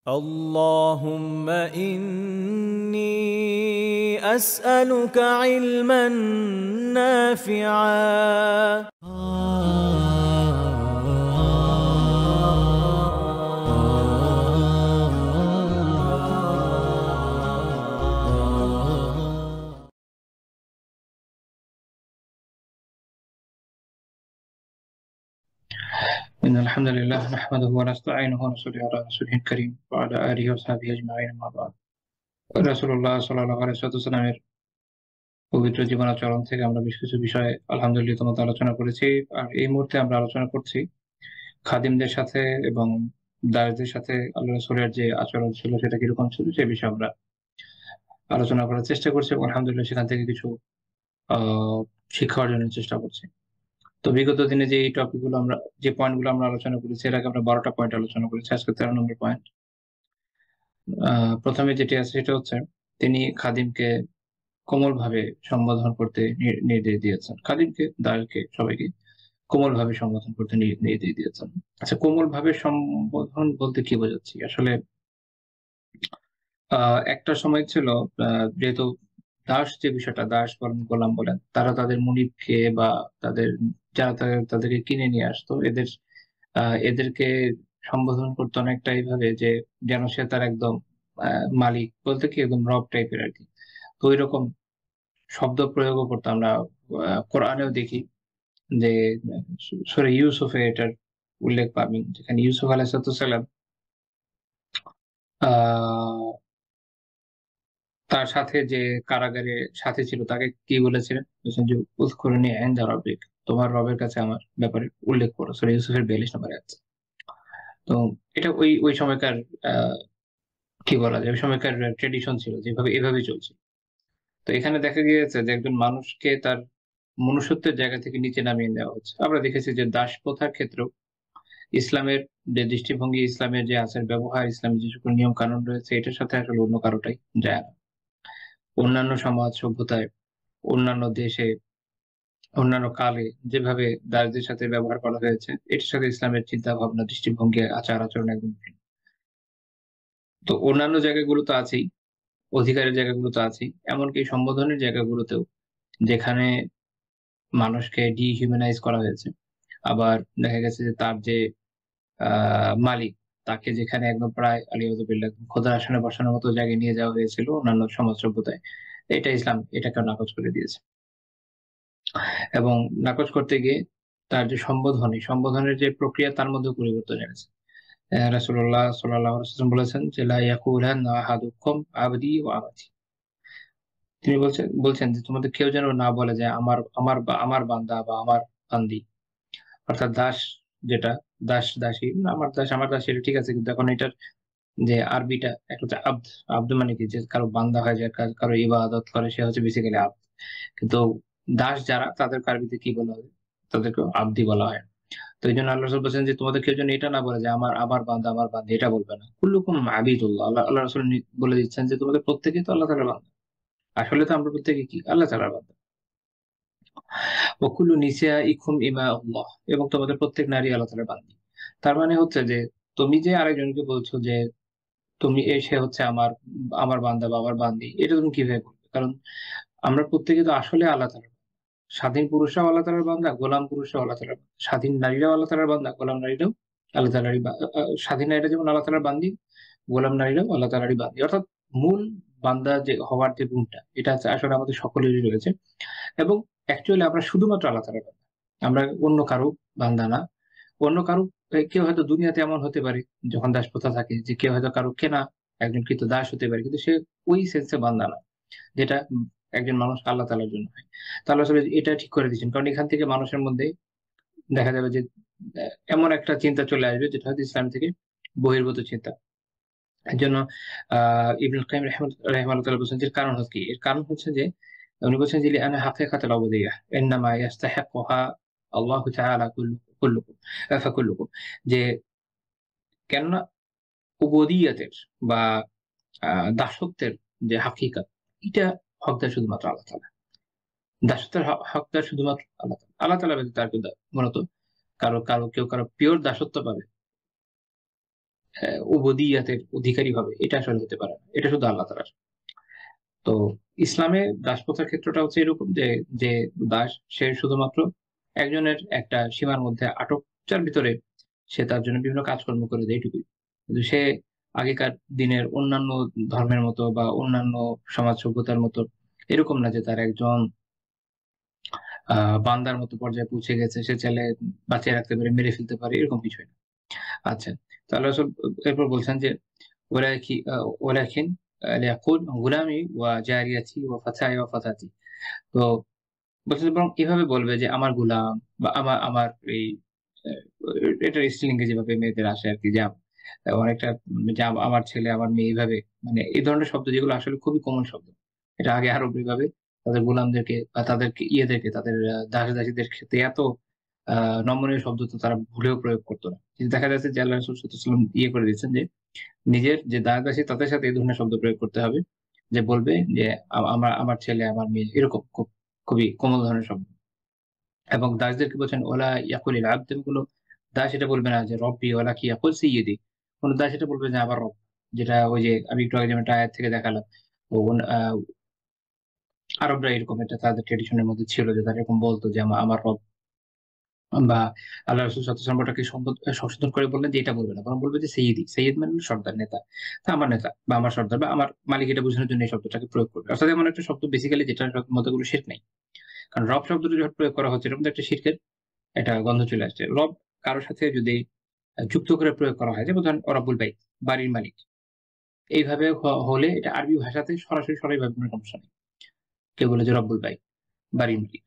اللهم إني أسألك علما نافعا. إن الحمد لله نحمده ونستعينه ونصلي على رسوله الكريم وعلى آله وصحبه أجمعين أما بعد। রাসূলুল্লাহ সাল্লাল্লাহু আলাইহি ওয়াসাল্লামের পবিত্র জীবনাচরণ থেকে আমরা বেশ কিছু বিষয় আলহামদুলিল্লাহ তোমাদের আলোচনা করেছি। আর এই মুহূর্তে আমরা আলোচনা করছি খাদিমদের সাথে এবং দাসদের সাথে আল্লাহ রাসূলের যে আচরণ ছিল সেটা কিরকম ছিল সে বিষয়ে আমরা আলোচনা করার চেষ্টা করছি এবং আলহামদুলিল্লাহ সেখান থেকে কিছু শিক্ষা অর্জনের চেষ্টা করছি। তো বিগত দিনে যে এই টপিকগুলো আমরা যে পয়েন্টগুলো আমরা আলোচনা করেছি এর আগে আমরা 12টা পয়েন্ট আলোচনা করেছি, আজকে 13 নম্বর পয়েন্ট। প্রথমে যেটি আছে সেটা হচ্ছে তিনি খাদিমকে কোমল ভাবে সম্বোধন করতে নির্দেশ দিয়েছেন। খাদিমকে, দাসকে, সবাইকে কোমল ভাবে সম্বোধন করতে নির্দেশ দিয়েছেন। আচ্ছা, কোমল ভাবে সম্বোধন বলতে কি বোঝাচ্ছি? আসলে একটা সময় ছিল যেহেতু দাস যে বিষয়টা, দাস বলেন গোলাম বলেন, তারা তাদের মুনিবকে বা তাদের যারা তাদেরকে কিনে নিয়ে আসতো এদেরকে সম্বোধন করতো অনেকটা এইভাবে যে যেন সে তার একদম মালিক বলতে কি একদম রব টাইপের আর কি। তো ওইরকম শব্দ প্রয়োগও করতো আমরা কোরআনেও দেখি যে সূরা ইউসুফে এটার উল্লেখ পাবেন, যেখানে ইউসুফ আলাইহিস সালাম আহ তার সাথে যে কারাগারে সাথে ছিল তাকে কি বলেছিলেন? বলছেন যে উযকুরনি ইনদা রাব্বিক, তোমার রবের কাছে আমার ব্যাপারে উল্লেখ করো। সূরা ইউসুফের 42 নম্বরে আছে। তো এটা ওই ওই সময়কার আহ কি বলা যায়, ওই সময়কার ট্রেডিশন ছিল, যেভাবে এভাবেই চলছে। তো এখানে দেখা গিয়েছে যে একজন মানুষকে তার মনুষ্যত্বের জায়গা থেকে নিচে নামিয়ে দেওয়া হচ্ছে। আমরা দেখেছি যে দাস প্রথার ক্ষেত্রেও ইসলামের যে দৃষ্টিভঙ্গি, ইসলামের যে আচার ব্যবহার, ইসলামের যে সকল নিয়ম কানুন রয়েছে এটার সাথে আসলে অন্য কারোটাই যায় না। অন্যান্য সমাজ সভ্যতায়, অন্যান্য দেশে, অন্যান্য কালে যেভাবে দাসদের সাথে ব্যবহার করা হয়েছে এটার সাথে ইসলামের চিন্তা ভাবনা, দৃষ্টিভঙ্গি, আচার আচরণ একদম ভিন্ন। তো অন্যান্য জায়গাগুলো তো আছেই, অধিকারের জায়গাগুলো তো আছেই, এমনকি সম্বোধনের জায়গাগুলোতেও যেখানে মানুষকে ডিহিউম্যানাইজ করা হয়েছে। আবার দেখা গেছে যে তার যে মালিক, তাকে যেখানে একদম প্রায় আলিয়াযুবিল্লাহ খোদার আসনে বসানোর মতো জায়গায় নিয়ে যাওয়া হয়েছিল অন্যান্য সমাজ সভ্যতায়, এটা ইসলাম এটাকে নাকচ করে দিয়েছে। এবং নাকচ করতে গিয়ে তার যে সম্বোধন, এই সম্বোধনের যে প্রক্রিয়া তার মধ্যে পরিবর্তন এনেছে। রাসূলুল্লাহ সাল্লাল্লাহু আলাইহি ওয়াসাল্লাম বলেছেন যে লা ইয়াকুলান্না আহাদুকুম আবদি ওয়া আমাতি। তিনি বলছেন যে তোমাদের কেউ যেন না বলে যে আমার বান্দা বা আমার বান্দি, অর্থাৎ দাস যেটা, দাস দাসী, আমার দাসী এটা ঠিক আছে, কিন্তু এখন এটার যে আরবিটা একটা হচ্ছে আব্দ। আব্দ মানে কি, যে কারো বান্দা হয়, যে কারো ইবাদত করে সে হচ্ছে বেসিক্যালি আব্দ। কিন্তু দাস যারা তাদেরকে আরবিতে কি বলা হয়? তাদেরকে আব্দি বলা হয়। তো এই জন্য আল্লাহ রাসূল বলছেন যে তোমাদের কেউ যেন এটা না বলে যে আমার বান্দা আমার বান্দী, এটা বলবে না। কুল্লুকুম আবিদুল্লাহ, আল্লাহ রাসূল বলে দিচ্ছেন যে তোমাদের প্রত্যেকেই তো আল্লাহ তাআলার বান্দা। আসলে তো আমরা প্রত্যেকে কি আল্লাহ তাআলার বান্দা। ওয়া কুল্লু নিসাইকুম ইমাউল্লাহ, এবং তোমাদের প্রত্যেক নারী আল্লাহ তাআলার বান্দী। তার মানে হচ্ছে যে তুমি যে আরেকজনকে বলছো যে সে হচ্ছে আমার আমার বান্দা বা আমার বান্দী, এটা তুমি কিভাবে বলবে? কারণ আমরা প্রত্যেকে তো আসলে আল্লাহ তাআলার। স্বাধীন পুরুষরাও আল্লাহ তাআলার বান্দা, গোলাম পুরুষরাও আল্লাহ তাআলার বান্দা। স্বাধীন নারীরাও আল্লাহ তাআলার বান্দা, গোলাম নারীরাও আল্লাহ তাআলারই স্বাধীন নারীরা যেমন আল্লাহ তাআলার বান্দী, গোলাম নারীরাও আল্লাহ তাআলারই বান্দী। অর্থাৎ মূল বান্দা যে হওয়ার যে গুণটা, এটা আসলে আমাদের সকলেরই রয়েছে। এবং অ্যাকচুয়ালি আমরা শুধুমাত্র আল্লাহ তাআলার বান্দা। আমরা অন্য কারো বান্দা না। অন্য কারো কেউ হয়তো দুনিয়াতে এমন হতে পারে, যখন দাসপ্রথা থাকে, যে কেউ হয়তো কারো কেনা একজন কৃত দাস হতে পারে, কিন্তু সে ওই সেন্সে বান্দা না, যেটা একজন মানুষ আল্লাহ তাআলার জন্য হয়। তো আল্লাহ আসলে এটা ঠিক করে দিয়েছেন। কারণ এখান থেকে মানুষের মধ্যে দেখা যাবে যে এমন একটা চিন্তা চলে আসবে যেটা হয়তো ইসলাম থেকে বহির্ভূত চিন্তা। এজন্য ইবনুল কাইয়িম রাহিমাহুল্লাহ তাআলা বলছেন যে কারণ হচ্ছে কি? এর কারণ হচ্ছে যে উনি বলছেন যে লিআন্না হাকীকাতুল উবুদিয়্যাহ ইন্নামা ইস্তাহিক্কুহা আল্লাহু তাআলা কুল্লুকুম ফাকুল্লুকুম। যে কেননা উবুদিয়্যাতের বা দাসত্বের যে হাকিকত, এটা হকদার শুধুমাত্র আল্লাহ তাআলা। দাসত্বের হকদার শুধুমাত্র আল্লাহ তাআলা। আল্লাহ তাআলা ব্যতীত আর কেউ মূলত কেউ কারো পিওর দাসত্ব পাবে উবুদিয়াতের অধিকারী হবে, এটা আসলে হতে পারে না। এটা শুধু আল্লাহ তাআলার। তো ইসলামে দাসপ্রথার ক্ষেত্রটা হচ্ছে এরকম যে, যে দাস সে শুধুমাত্র একজনের একটা সীমার মধ্যে আটক, যার ভিতরে সে তার জন্য বিভিন্ন কাজকর্ম করে দেয় এটুকুই। কিন্তু সে আগেকার দিনের অন্যান্য ধর্মের মতো বা অন্যান্য সমাজ সভ্যতার মতো এরকম না যে তার একজন বান্দার মতো পর্যায়ে পৌঁছে গেছে। সে চাইলে বাঁচিয়ে রাখতে পারে, মেরে ফেলতে পারে, এরকম কিছুই না। আচ্ছা। তো আল্লাহ রাসূল এরপর বলছেন যে, ওয়ালাকি ওয়ালাকিন লিয়াকুল গুলামি ওয়া জারিয়াতি ওয়া ফাতায়া ওয়া ফাতাতি। তো বলছে বরং এভাবে বলবে যে আমার গোলাম বা আমার এই অ্যা এটার স্ত্রীলিঙ্গে যেভাবে মেয়েদের আসে আরকি যে অনেকটা যে আমার ছেলে, আমার মেয়ে এভাবে, মানে এই ধরনের শব্দ যেগুলো আসলে খুবই কমন শব্দ। এটা আগে আরবিভাবে তাদের গোলামদেরকে বা তাদেরকে ইয়েদেরকে তাদের দাস-দাসীদের ক্ষেত্রে এত আ নমনীয় শব্দ তো তারা ভুলেও প্রয়োগ করত না। কিন্তু দেখা যাচ্ছে যে আল্লাহ রাসূল সাল্লাল্লাহু আলাইহি ওয়াসাল্লাম ইয়ে করে দিয়েছেন যে নিজের যে দাস-দাসী তাদের সাথে এই ধরনের শব্দ প্রয়োগ করতে হবে। যে বলবে যে আমার ছেলে, আমার মেয়ে, এরকম খুবই কোমল ধরনের শব্দ। এবং দাসদেরকে বলছেন ওলা ইয়াকুলিল আবদ, কোন দাস এটা বলবে না যে রব্বি ওয়ালা কি ইয়াকুল সাইয়্যিদি। কোন দাস এটা বলবে যে আমার রব। যেটা ওই যে আমি একটু আগে যেমন একটা আয়াত থেকে দেখালাম। তো আরবরা এরকম, এটা তাদের ট্র্যাডিশন এর মধ্যে ছিল যে তারা এরকম বলত যে আমার রব, বা আল্লাহ রাসূল সাল্লাল্লাহু আলাইহি ওয়াসাল্লাম ওটাকে সংশোধন করে বললেন যে এটা বলবে না। বরং বলবে যে সাইয়্যিদি। সাইয়্যিদ মানে হলো সর্দার, নেতা। তো আমার নেতা বা আমার সর্দার বা আমার মালিক, এটা বোঝানোর জন্য এই শব্দটাকে প্রয়োগ করবে। অর্থাৎ এমন একটা শব্দ বেসিক্যালি যেটার মধ্যে কোনো শিরক নাই। কারণ রব শব্দটা যখন প্রয়োগ করা হচ্ছে এটার মধ্যে একটা শিরকের একটা গন্ধ চলে আসছে। রব কারো সাথে যদি যুক্ত করে প্রয়োগ করা হয়, যেমন ধরেন রব্বুল বাইত, বাড়ির মালিক। এইভাবে হলে এটা আরবি ভাষাতে সরাসরি কোনো সমস্যা নেই। কেউ বলে যে রব্বুল বাইত, বাড়ির মালিক।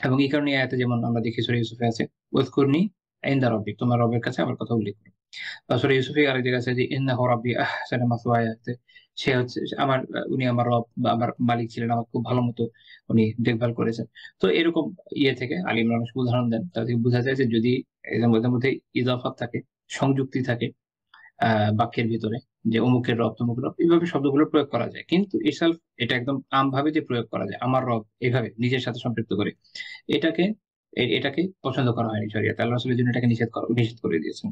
এবং এই কারণে এই আয়াতে যেমন আমরা দেখি সূরা ইউসুফে আছে, "ওয়াযকুরনি ইনদা রাব্বিক", তোমার রবের কাছে আমার কথা উল্লেখ করো। বা সূরা ইউসুফে আরেক জায়গায় আছে যে, "ইন্নাহু রাব্বি আহসানা মাসওয়ায়া", সে হচ্ছে আমার উনি আমার রব বা আমার মালিক ছিলেন। আমার খুব ভালো মতো উনি দেখভাল করেছেন। তো এরকম ইয়ে থেকে আলী ইমরান অনেক উদাহরণ দেন। তা থেকে বোঝা যায় যে যদি এদের মধ্যে ইজাফাত থাকে, সংযুক্তি থাকে আ বাক্যের ভিতরে, যে অমুকের রব, তমুকের রব, এভাবে শব্দগুলো প্রয়োগ করা যায়। কিন্তু itself এটা একদম আমভাবে যে প্রয়োগ করা যায়, আমার রব এভাবে নিজের সাথে সম্পৃক্ত করে, এটাকে এটাকে পছন্দ করা হয়নি শরিয়াতে। আল্লাহ রাসূল এজন্য এটাকে নিষেধ করে দিয়েছেন।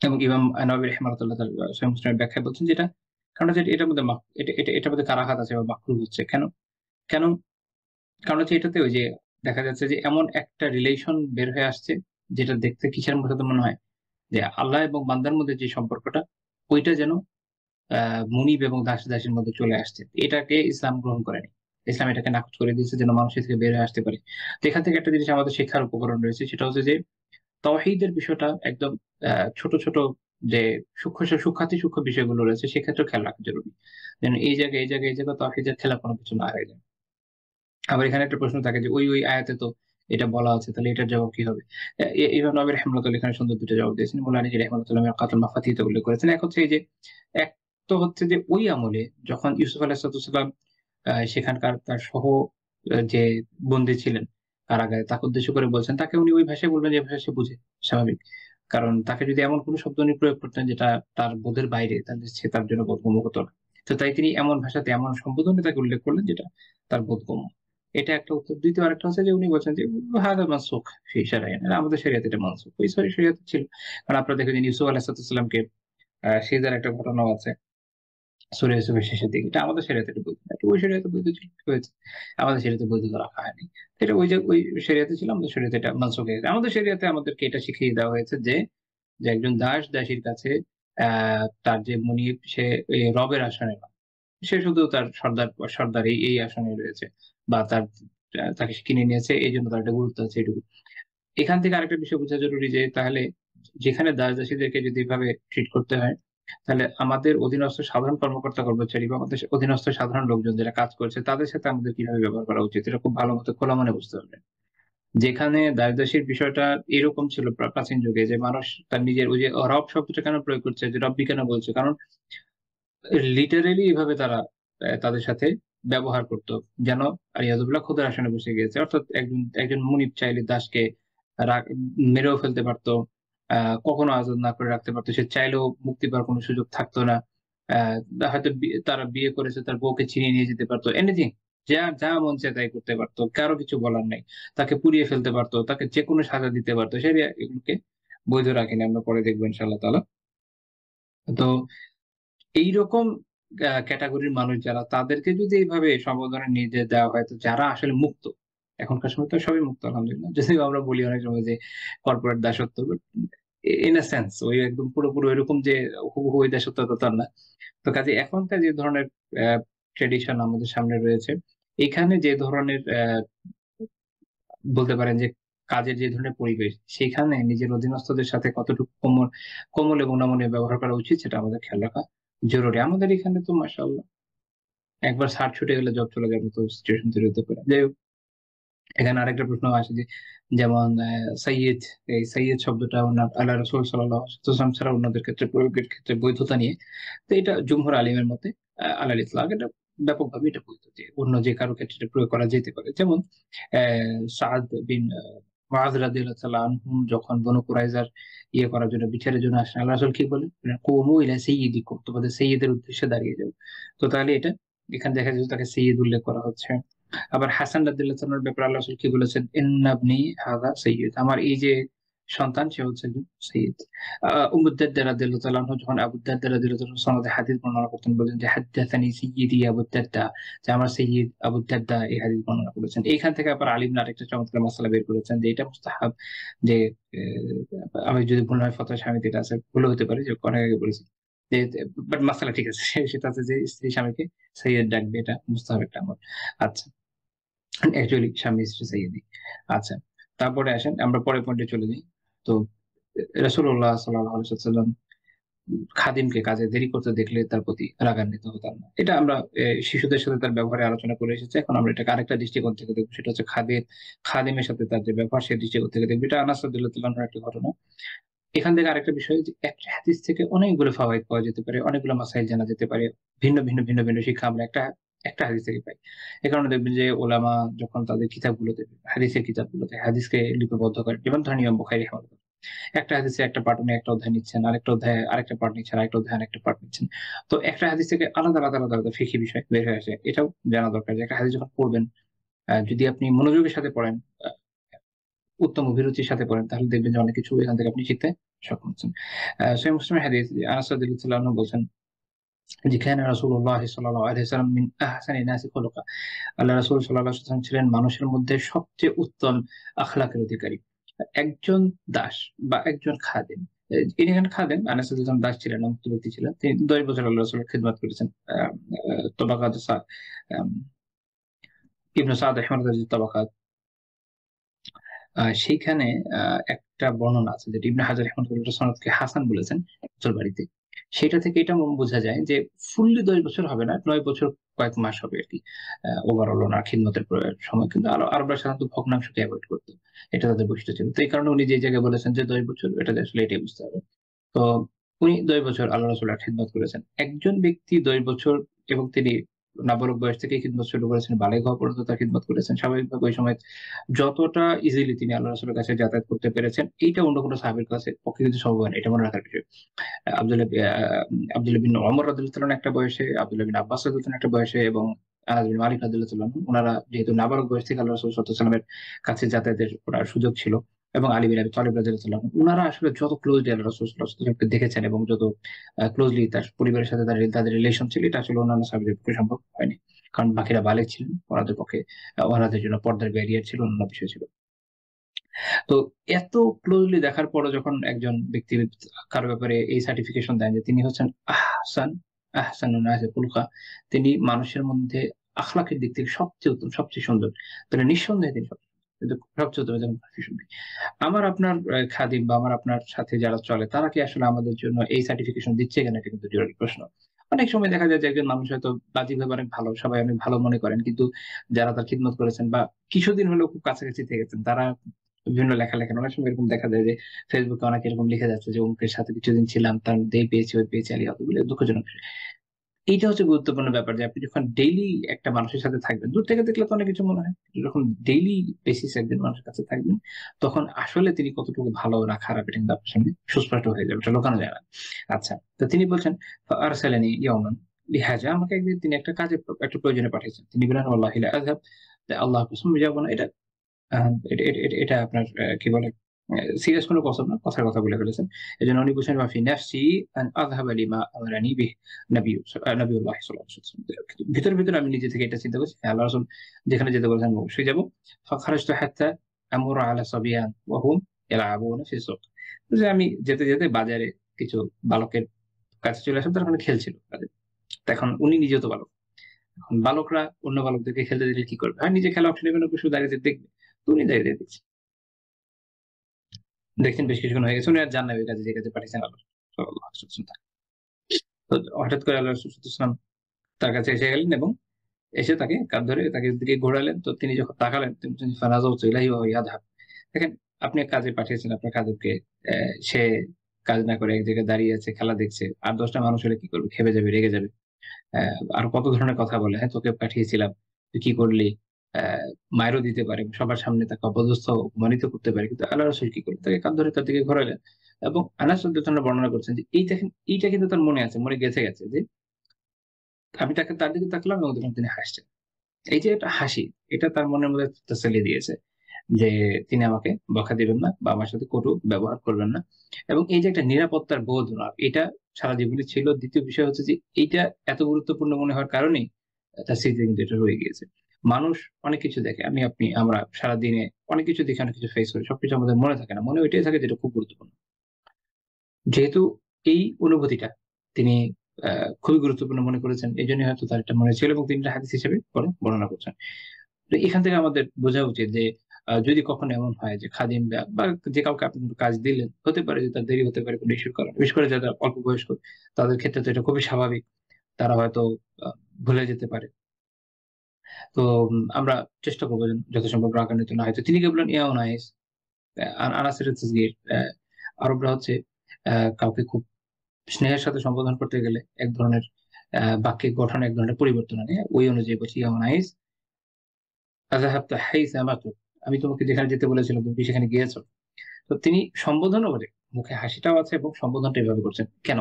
এবং ইমাম নববী রাহিমাহুল্লাহ তাআলা সহিহ মুসলিমের ব্যাখ্যায় বলছেন যেটা, কারণ হচ্ছে এটার মধ্যে এটার মধ্যে কারাহাত আছে বা মাকরুহ হচ্ছে। কেন? কেন? কারণ হচ্ছে এটাতে ওই যে দেখা যাচ্ছে যে এমন একটা রিলেশন বের হয়ে আসছে যেটা দেখতে কিসের মতো মনে হয়? যে আল্লাহ এবং বান্দার মধ্যে যে সম্পর্কটা, ওইটা যেন আ মুনিব এবং দাস-দাসীর মধ্যে চলে আসছে। এটাকে ইসলাম গ্রহণ করেনি। ইসলাম এটাকে নাকচ করে দিয়েছে যেন মানুষ এ থেকে বের হয়ে আসতে পারে। তো এখান থেকে একটা জিনিস আমাদের শিক্ষার উপকরণ রয়েছে, সেটা হচ্ছে যে তাওহীদের বিষয়টা একদম আ ছোট যে সূক্ষ্ম বিষয়গুলো রয়েছে সেক্ষেত্রেও খেয়াল রাখা জরুরি। যেন এই জায়গায় তাওহীদের খেলাফ কোনো কিছু না হয়ে যায়। আবার এখানে একটা প্রশ্ন থাকে যে ওই আয়াতে তো এটা বলা আছে, তাহলে এটার জবাব কি হবে? ইমাম নবী রাহিমাহুল্লাহ এখানে সুন্দর ২ টা জবাব দিয়েছেন। মুল্লা আলী রাহিমাহুল্লাহ মিরকাতুল মাফাতিতে উল্লেখ করেছেন। এক হচ্ছে এই যে, এক তো হচ্ছে যে ওই আমলে যখন ইউসুফ আলাইহিস সালাম সেখানকার তার যে বন্দী ছিলেন কারাগারে, তাকে উদ্দেশ্য করে বলছেন, তাকে উনি ওই ভাষায় বলবেন যে ভাষা সে বুঝে, স্বাভাবিক। কারণ তাকে যদি এমন কোন শব্দ উনি প্রয়োগ করতেন যেটা তার বোধের বাইরে, তাহলে সে তার জন্য বোধগম্য হতো না। তো তাই তিনি এমন ভাষাতে এমন সম্বোধনে তাকে উল্লেখ করলেন যেটা তার বোধগম্য। এটা একটা উত্তর। ২য় আরেকটা হচ্ছে যে উনি বলছেন যে হাদা মানসুখ ফি শারাইনা, আমাদের শরিয়াতে এটা মানসুখ। ওই শরিয়াতে ছিল। কারণ আপনারা দেখেন ইউসুফ আলাইহিস সালামকে সিজদার একটা ঘটনাও আছে। সূরা ইউসুফের শেষের দিকে। এটা আমাদের শরিয়াতে এটা বৈধ না। এটা ওই শরিয়াতে বৈধ ছিল, হয়েছে। আমাদের শরিয়াতে বৈধ রাখা হয়নি। এটা ওই যে ওই শরিয়াতে ছিল, আমাদের শরিয়াতে এটা মানসুখ হয়ে গেছে। আমাদের শরিয়াতে আমাদেরকে এটা শিখিয়ে দেওয়া হয়েছে যে, একজন দাস-দাসীর কাছে তার যে মনিব, সে রবের আসনে না। সে শুধু তার সর্দার এই আসনে রয়েছে। বা তাকে সে কিনে নিয়েছে, এইজন্য তার একটা গুরুত্ব আছে, এটুকু। এখান থেকে আরেকটা বিষয় বোঝা জরুরি যে তাহলে যেখানে দাস-দাসীদেরকে যদি এভাবে ট্রিট করতে হয়, তাহলে আমাদের অধীনস্থ সাধারণ কর্মকর্তা-কর্মচারী বা আমাদের অধীনস্থ সাধারণ লোকজন যারা কাজ করছে তাদের সাথে আমাদের কিভাবে ব্যবহার করা উচিত, এটা খুব ভালো মতো খোলা মনে বুঝতে হবে। যেখানে দাস-দাসীর বিষয়টা এরকম ছিল প্রাচীন যুগে, যে মানুষ তার নিজের ওই যে রব শব্দটা কেন প্রয়োগ করছে, যে রব্বি কেন বলছে? কারণ লিটারেলি এভাবে তারা তাদের সাথে ব্যবহার করত। যেন আলিয়াযুবিল্লাহ খোদার আসনে বসে গিয়েছে। অর্থাৎ একজন মুনিব চাইলে দাসকে রা মেরেও ফেলতে পারত। আ কখনো আজাদ না করে রাখতে পারত। সে চাইলেও মুক্তি পাওয়ার কোন সুযোগ থাকতো না। হয়তো তারা বিয়ে করেছে, তার বউকে ছিনিয়ে নিয়ে যেতে পারত। এনিথিং, যা মন চায় তাই করতে পারত। কারো কিছু বলার নাই। তাকে পুড়িয়ে ফেলতে পারত। তাকে যেকোনো সাজা দিতে পারত। শরিয়া এগুলোকে বৈধ রাখেনি। আমরা পরে দেখব ইনশাআল্লাহ তাআলা। তো এইরকম ক্যাটাগরির মানুষ যারা, তাদেরকে যদি এইভাবে সম্বোধনে নিয়ে দেওয়া হয়, তো যারা আসলে মুক্ত, এখনকার সময় তো সবই মুক্ত আলহামদুলিল্লাহ, যদিও আমরা বলি অনেক সময় যে কর্পোরেট দাসত্ব, ইন এ সেন্স ওই একদম পুরোপুরি ওইরকম যে হুবহু ওই দাসত্ব তো তার না। তো কাজে এখনকার যে ধরনের ট্রেডিশন আমাদের সামনে রয়েছে, এখানে যে ধরনের বলতে পারেন যে কাজের যে ধরনের পরিবেশ, সেখানে নিজের অধীনস্থদের সাথে কতটুকু কোমল কোমল এবং নমনীয় ব্যবহার করা উচিত, সেটা আমাদের খেয়াল রাখা জরুরি। আমাদের এখানে তো মাশাআল্লাহ একবার ছাদ ছুটে গেলে জব চলে যাবে, তো সিচুয়েশন তৈরি হতে পারে। যাই হোক, এখানে আরেকটা প্রশ্ন আসে যে যেমন সৈয়দ, এই সৈয়দ শব্দটা ওনার আল্লাহ রাসূল সাল্লাল্লাহু আলাইহি ওয়াসাল্লাম ছাড়া অন্যদের ক্ষেত্রে প্রয়োগের ক্ষেত্রে বৈধতা নিয়ে, তো এটা জুমহুর আলিমের মতে আলাল ইতলাক, এটা ব্যাপকভাবে এটা বৈধ, যে অন্য যে কারো ক্ষেত্রে এটা প্রয়োগ করা যেতে পারে। যেমন সাদ বিন মুআয রাদিয়াল্লাহু তাআলা আনহু যখন বনু কুরাইজার করার জন্য, বিচারের জন্য আসেন, আল্লাহ রাসূল কি বলেন? কুমু ইলা সাইয়্যিদিকুম, তোমাদের সাইয়্যিদের উদ্দেশ্যে দাঁড়িয়ে যাও। তো তাহলে এটা এখানে দেখা যাচ্ছে তাকে সাইয়্যিদ উল্লেখ করা হচ্ছে। আবার হাসান রাদিয়াল্লাহু তাআলার ব্যাপারে আল্লাহ রাসূল কি বলেছেন? ইন্না ইবনি হাযা সাইয়্যিদ, আমার এই যে সন্তান, সে হচ্ছে একজন সাইয়্যিদ। উম্মু দারদা রাদিয়াল্লাহু তাআলা আনহু যখন আবু দারদা রাদিয়াল্লাহু তাআলা সনদে হাদিস বর্ণনা করতেন, বলেন যে হাদ্দাসানি সাইয়্যিদি আবু দারদা, যে আমার সাইয়্যিদ আবু দারদা এই হাদিস বর্ণনা করেছেন। এইখান থেকে আবার আলিমরা আরেকটা চমৎকার মাসআলা বের করেছেন যে এটা মুস্তাহাব, যে আমি যদি ভুল হয় ফতোয়া স্বামীতে এটা আছে, ভুল হতে পারে, যে অনেক আগে বলেছি যে, বাট মাসআলা ঠিক আছে। সেটা আছে যে স্ত্রী স্বামীকে সাইয়্যিদ ডাকবে, এটা মুস্তাহাব একটা আমল। আচ্ছা, অ্যাকচুয়ালি স্বামী স্ত্রী সাইয়্যিদি। আচ্ছা, তারপরে আসেন আমরা পরের পয়েন্টে চলে যাই। তো রাসূলুল্লাহ সাল্লাল্লাহু আলাইহি ওয়াসাল্লাম খাদিমকে কাজে দেরি করতে দেখলে তার প্রতি রাগান্বিত হতেন না। এটা আমরা শিশুদের সাথে তার ব্যবহারে আলোচনা করে এসেছি। এখন আমরা এটাকে আরেকটা দৃষ্টিকোণ থেকে দেখব। সেটা হচ্ছে খাদিমের সাথে তার যে ব্যবহার, সেই দৃষ্টিকোণ থেকে দেখব। এটা আনাস রাদিয়াল্লাহু তাআলা আনহুর একটা ঘটনা। এখান থেকে আরেকটা বিষয়, যে একটা হাদিস থেকে অনেকগুলো ফাওয়ায়েদ পাওয়া যেতে পারে, অনেকগুলো মাসাইল জানা যেতে পারে। ভিন্ন ভিন্ন শিক্ষা আমরা একটা হাদিস থেকে পাই। এ কারণে দেখবেন যে ওলামা যখন তাদের কিতাবগুলোতে, হাদিসের কিতাবগুলোতে হাদিসকে লিপিবদ্ধ করেন, যেমন ধরেন ইমাম বুখারী রাহিমাহুল্লাহ, একটা হাদিসে একটা পার্ট নিয়ে একটা অধ্যায় নিচ্ছেন, আরেকটা অধ্যায়ে আরেকটা পার্ট নিচ্ছেন, আরেকটা অধ্যায়ে আরেকটা পার্ট নিচ্ছেন। তো একটা হাদিস থেকে আলাদা ফিকহি বিষয় বের হয়ে আসে। এটাও জানা দরকার যে একটা হাদিস যখন পড়বেন, যদি আপনি মনোযোগের সাথে পড়েন, আ উত্তম অভিরুচির সাথে পড়েন, তাহলে দেখবেন যে অনেক কিছু এখান থেকে আপনি শিখতে সক্ষম হচ্ছেন। সহিহ মুসলিমের হাদিস, আনাস রাদিয়াল্লাহু তাআলা আনহু বলছেন যে কানা রাসূলুল্লাহ সাল্লাল্লাহু আলাইহি ওয়াসাল্লাম মিন আহসানি নাসি খুলুকা, আল্লাহ রাসূল সাল্লাল্লাহু আলাইহি ওয়াসাল্লাম ছিলেন মানুষের মধ্যে সবচেয়ে উত্তম আখলাকের অধিকারী। একজন দাস বা একজন খাদেম, ইনি এখানে খাদেম, আনাস রাদিয়াল্লাহু আনহু দাস ছিলেন না, মুক্ত ব্যক্তি ছিলেন। তিনি 10 বছর আল্লাহ রাসূলের খিদমত করেছেন। তবাকাত আম ইবনে সাদ রাহিমাহুল্লাহ যে তাবাকাত, সেইখানে একটা বর্ণনা আছে যেটা ইবনে হাজার রাহিমাহুল্লাহ সনদকে হাসান বলেছেন একজনের বাড়িতে। সেটা থেকে এটা বোঝা যায় যে ফুললি 10 বছর হবে না, 9 বছর কয়েক মাস হবে আরকি। ওভারঅল ওনার খিদমতের সময়। কিন্তু আরবরা সাধারণত ভগ্নাংশকে এভয়েড করত। এটা তাদের বৈশিষ্ট্য ছিল। তো এই কারণে উনি যে জায়গায় বলেছেন যে 10 বছর, এটা আসলে এটাই বুঝতে হবে। তো উনি 10 বছর আল্লাহ রাসূলের খিদমত করেছেন। একজন ব্যক্তি 10 বছর, এবং তিনি নাবালক বয়স থেকেই খিদমত শুরু করেছেন, বালেগ হওয়া পর্যন্ত তার খিদমত করেছেন। স্বাভাবিকভাবে ওই সময় যতটা ইজিলি তিনি আল্লাহ রাসূলের কাছে যাতায়াত করতে পেরেছেন, এইটা অন্য কোনো সাহাবীর কাছে পক্ষে কিন্তু সম্ভব হয় না। এটা মনে রাখার বিষয়। আব্দুল্লাহ বিন ওমর রাদিয়াল্লাহু তাআলা একটা বয়সে, আব্দুল্লাহ বিন আব্বাস রাদিয়াল্লাহু তাআলা একটা বয়সে, এবং আনাস বিন মালিক রাদিয়াল্লাহু তাআলা উনারা যেহেতু নাবালক বয়স থেকে আল্লাহ রাসূল সাল্লাল্লাহু আলাইহি ওয়াসাল্লামের কাছে যাতায়াতের ওনার সুযোগ ছিল, এবং আলী বিন আবি তালিব রাদিয়াল্লাহু তাআলা উনারা আসলে যত ক্লোজলি আল্লাহ রাসূল সাল্লাল্লাহু আলাইহি ওয়াসাল্লামকে দেখেছেন, এবং যত ক্লোজলি তার পরিবারের সাথে তাদের রিলেশন ছিল, এটা আসলে অন্যান্য সাহাবীদের পক্ষে সম্ভব হয়নি। কারণ বাকিরা বালেগ ছিলেন, ওনাদের পক্ষে ওনাদের জন্য পর্দার ব্যারিয়ার ছিল, অন্য বিষয় ছিল। তো এত ক্লোজলি দেখার পরও যখন একজন ব্যক্তি কারো ব্যাপারে এই সার্টিফিকেশন দেন যে তিনি হচ্ছেন আহসানুন নাসি খুলুকা, তিনি মানুষের মধ্যে আখলাকের দিক থেকে সবচেয়ে উত্তম, সবচেয়ে সুন্দর, তাহলে নিঃসন্দেহে তিনি কিন্তু সবচেয়ে উত্তম একজন কনফিউশন নেই। আমার আপনার খাদিম বা আমার আপনার সাথে যারা চলে, তারা কি আসলে আমাদের জন্য এই সার্টিফিকেশন দিচ্ছে কিনা, এটা কিন্তু জরুরি প্রশ্ন। অনেক সময় দেখা যায় যে একজন মানুষ হয়তো বাহ্যিকভাবে অনেক ভালো, সবাই অনেক ভালো মনে করেন, কিন্তু যারা তার খিদমত করেছেন বা কিছুদিন হলেও খুব কাছাকাছি থেকেছেন, তারা বিভিন্ন লেখা লেখেন। অনেক সময় এরকম দেখা যায় যে ফেসবুকে অনেকে এরকম লিখে যাচ্ছে যে অমুকের সাথে কিছুদিন ছিলাম, তার মধ্যে এই পেয়েছি ওই পেয়েছি, আলী হতগুলো দুঃখজনক বিষয়। এইটা হচ্ছে গুরুত্বপূর্ণ ব্যাপার, যে আপনি যখন ডেইলি একটা মানুষের সাথে থাকবেন, দূর থেকে দেখলে তো অনেক কিছু মনে হয়, কিন্তু যখন ডেইলি বেসিস একজন মানুষের কাছে থাকবেন, তখন আসলে তিনি কতটুকু ভালো না খারাপ, এটা কিন্তু আপনার সামনে সুস্পষ্ট হয়ে যাবে, এটা লুকানো যায় না। আচ্ছা, তো তিনি বলছেন আরসালানি ইয়াওমান লিহাজা, আমাকে একদিন তিনি একটা কাজে একটা প্রয়োজনে পাঠিয়েছেন। তিনি বলেন ওয়াল্লাহি লা আযহাব, আল্লাহ কসম যাব না। এটা এটা আপনার কি বলে, সিরিয়াস কোনো কসম না, কথার কথা বলে ফেলেছেন। এজন্য উনি বলছেন ওয়াফি নাফসি আন আযহাবা লিমা আমারানি বিহি নবিয়ুল্লাহ সাল্লাল্লাহু আলাইহি ওয়াসাল্লাম। ভিতরে ভিতরে আমি নিজে থেকে এটা চিন্তা করছি, হ্যাঁ, আল্লাহ রাসূল যেখানে যেতে বলেছেন আমি অবশ্যই যাব। ফাখারাজতু হাত্তা আমুরা আলা সাবিয়ান ওয়া হুম ইয়ালআবুনা ফি সুক। যে আমি যেতে যেতে বাজারে কিছু বালকের কাছে চলে আসলাম, তারা ওখানে খেলছিল। তো এখন উনি নিজেও তো বালক। এখন বালকরা অন্য বালকদেরকে খেলতে দিলে কি করবে? হয় নিজে খেলা অংশ নেবে না, শুধু দাঁড়িয়ে দেখবে। তো উনি দাঁড়িয়ে দেখছে। দেখছেন বেশ কিছুক্ষণ হয়ে গেছে, উনি আর যান না ওই কাজে, যে কাজে পাঠিয়েছেন আল্লাহ সাল্লাল্লাহু আলাইহি ওয়াসাল্লাম। তো হঠাৎ করে আল্লাহ রাসূল সাল্লাল্লাহু আলাইহি ওয়াসাল্লাম তার কাছে এসে গেলেন এবং এসে তাকে কাঁধ ধরে তাকে দিকে ঘোরালেন। তো তিনি যখন তাকালেন, তিনি বলছেন ফানাযাউতু ইলাইহি ওয়া হুয়া ইয়াযহাব। দেখেন, আপনি এক কাজে পাঠিয়েছেন আপনার খাদেমকে, সে কাজ না করে এক জায়গায় দাঁড়িয়ে আছে, খেলা দেখছে। আর ১০ টা মানুষ হলে কি করবে? ক্ষেপে যাবে, রেগে যাবে। আরো কত ধরনের কথা বলে, হ্যাঁ, তোকে পাঠিয়েছিলাম, তুই কি করলি? মাইরও দিতে পারে, সবার সামনে তাকে অপদস্থ অপমানিত করতে পারে। কিন্তু আল্লাহ রাসূল কি করলেন? তাকে কাঁধ ধরে তার দিকে ঘোরালেন এবং আনাস রাদিয়াল্লাহু আনহু বর্ণনা করছেন যে এই দেখেন, এইটা কিন্তু তার মনে আছে, মনে গেঁথে গেছে যে আমি তার দিকে তাকলাম এবং দেখলাম তিনি হাসছেন। এই যে একটা হাসি, এটা তার মনের মধ্যে তাসাল্লি দিয়েছে যে তিনি আমাকে বকা দিবেন না বা আমার সাথে কটু ব্যবহার করবেন না। এবং এই যে একটা নিরাপত্তার বোধ ওনার, এটা সারা জীবনে ছিল। দ্বিতীয় বিষয় হচ্ছে যে এইটা এত গুরুত্বপূর্ণ মনে হওয়ার কারণেই তার স্মৃতিতে কিন্তু এটা রয়ে গিয়েছে। মানুষ অনেক কিছু দেখে, আমি আপনি আমরা সারাদিনে অনেক কিছু দেখে, অনেক কিছু ফেস করি। সবকিছু আমাদের মনে থাকে না। মনে ওইটাই থাকে যেটা খুব গুরুত্বপূর্ণ। যেহেতু এই অনুভূতিটা তিনি খুবই গুরুত্বপূর্ণ মনে করেছেন, এজন্যই হয়তো তার এটা মনে ছিল এবং তিনি এটা হাদিস হিসেবে পরে বর্ণনা করছেন। তো এখান থেকে আমাদের বোঝা উচিত যে যদি কখনো এমন হয় যে খাদিম বা যে কাউকে আপনি কোনো কাজ দিলেন, হতে পারে যে তার দেরি হতে পারে কোনো ইস্যুর কারণে। বিশেষ করে যারা অল্প বয়স্ক, তাদের ক্ষেত্রে তো এটা খুবই স্বাভাবিক। তারা হয়তো আ ভুলে যেতে পারে। তো আমরা চেষ্টা করব যেন যথাসম্ভব রাগান্বিত না হয়। তো তিনি কি বললেন, "ইয়া উনাইস", আনাসের তাসগীর, আরবরা হচ্ছে কাউকে খুব স্নেহের সাথে সম্বোধন করতে গেলে এক ধরনের বাক্যিক গঠনে এক ধরনের পরিবর্তন আনে। ওই অনুযায়ী বলছি, "ইয়া উনাইস, আযাহাবতা হাইসা আমাতুক", আমি তোমাকে যেখানে যেতে বলেছিলাম তুমি সেখানে গিয়েছ। তো তিনি সম্বোধনও বলে, মুখে হাসিটাও আছে এবং সম্বোধনটা এভাবে করছেন। কেন?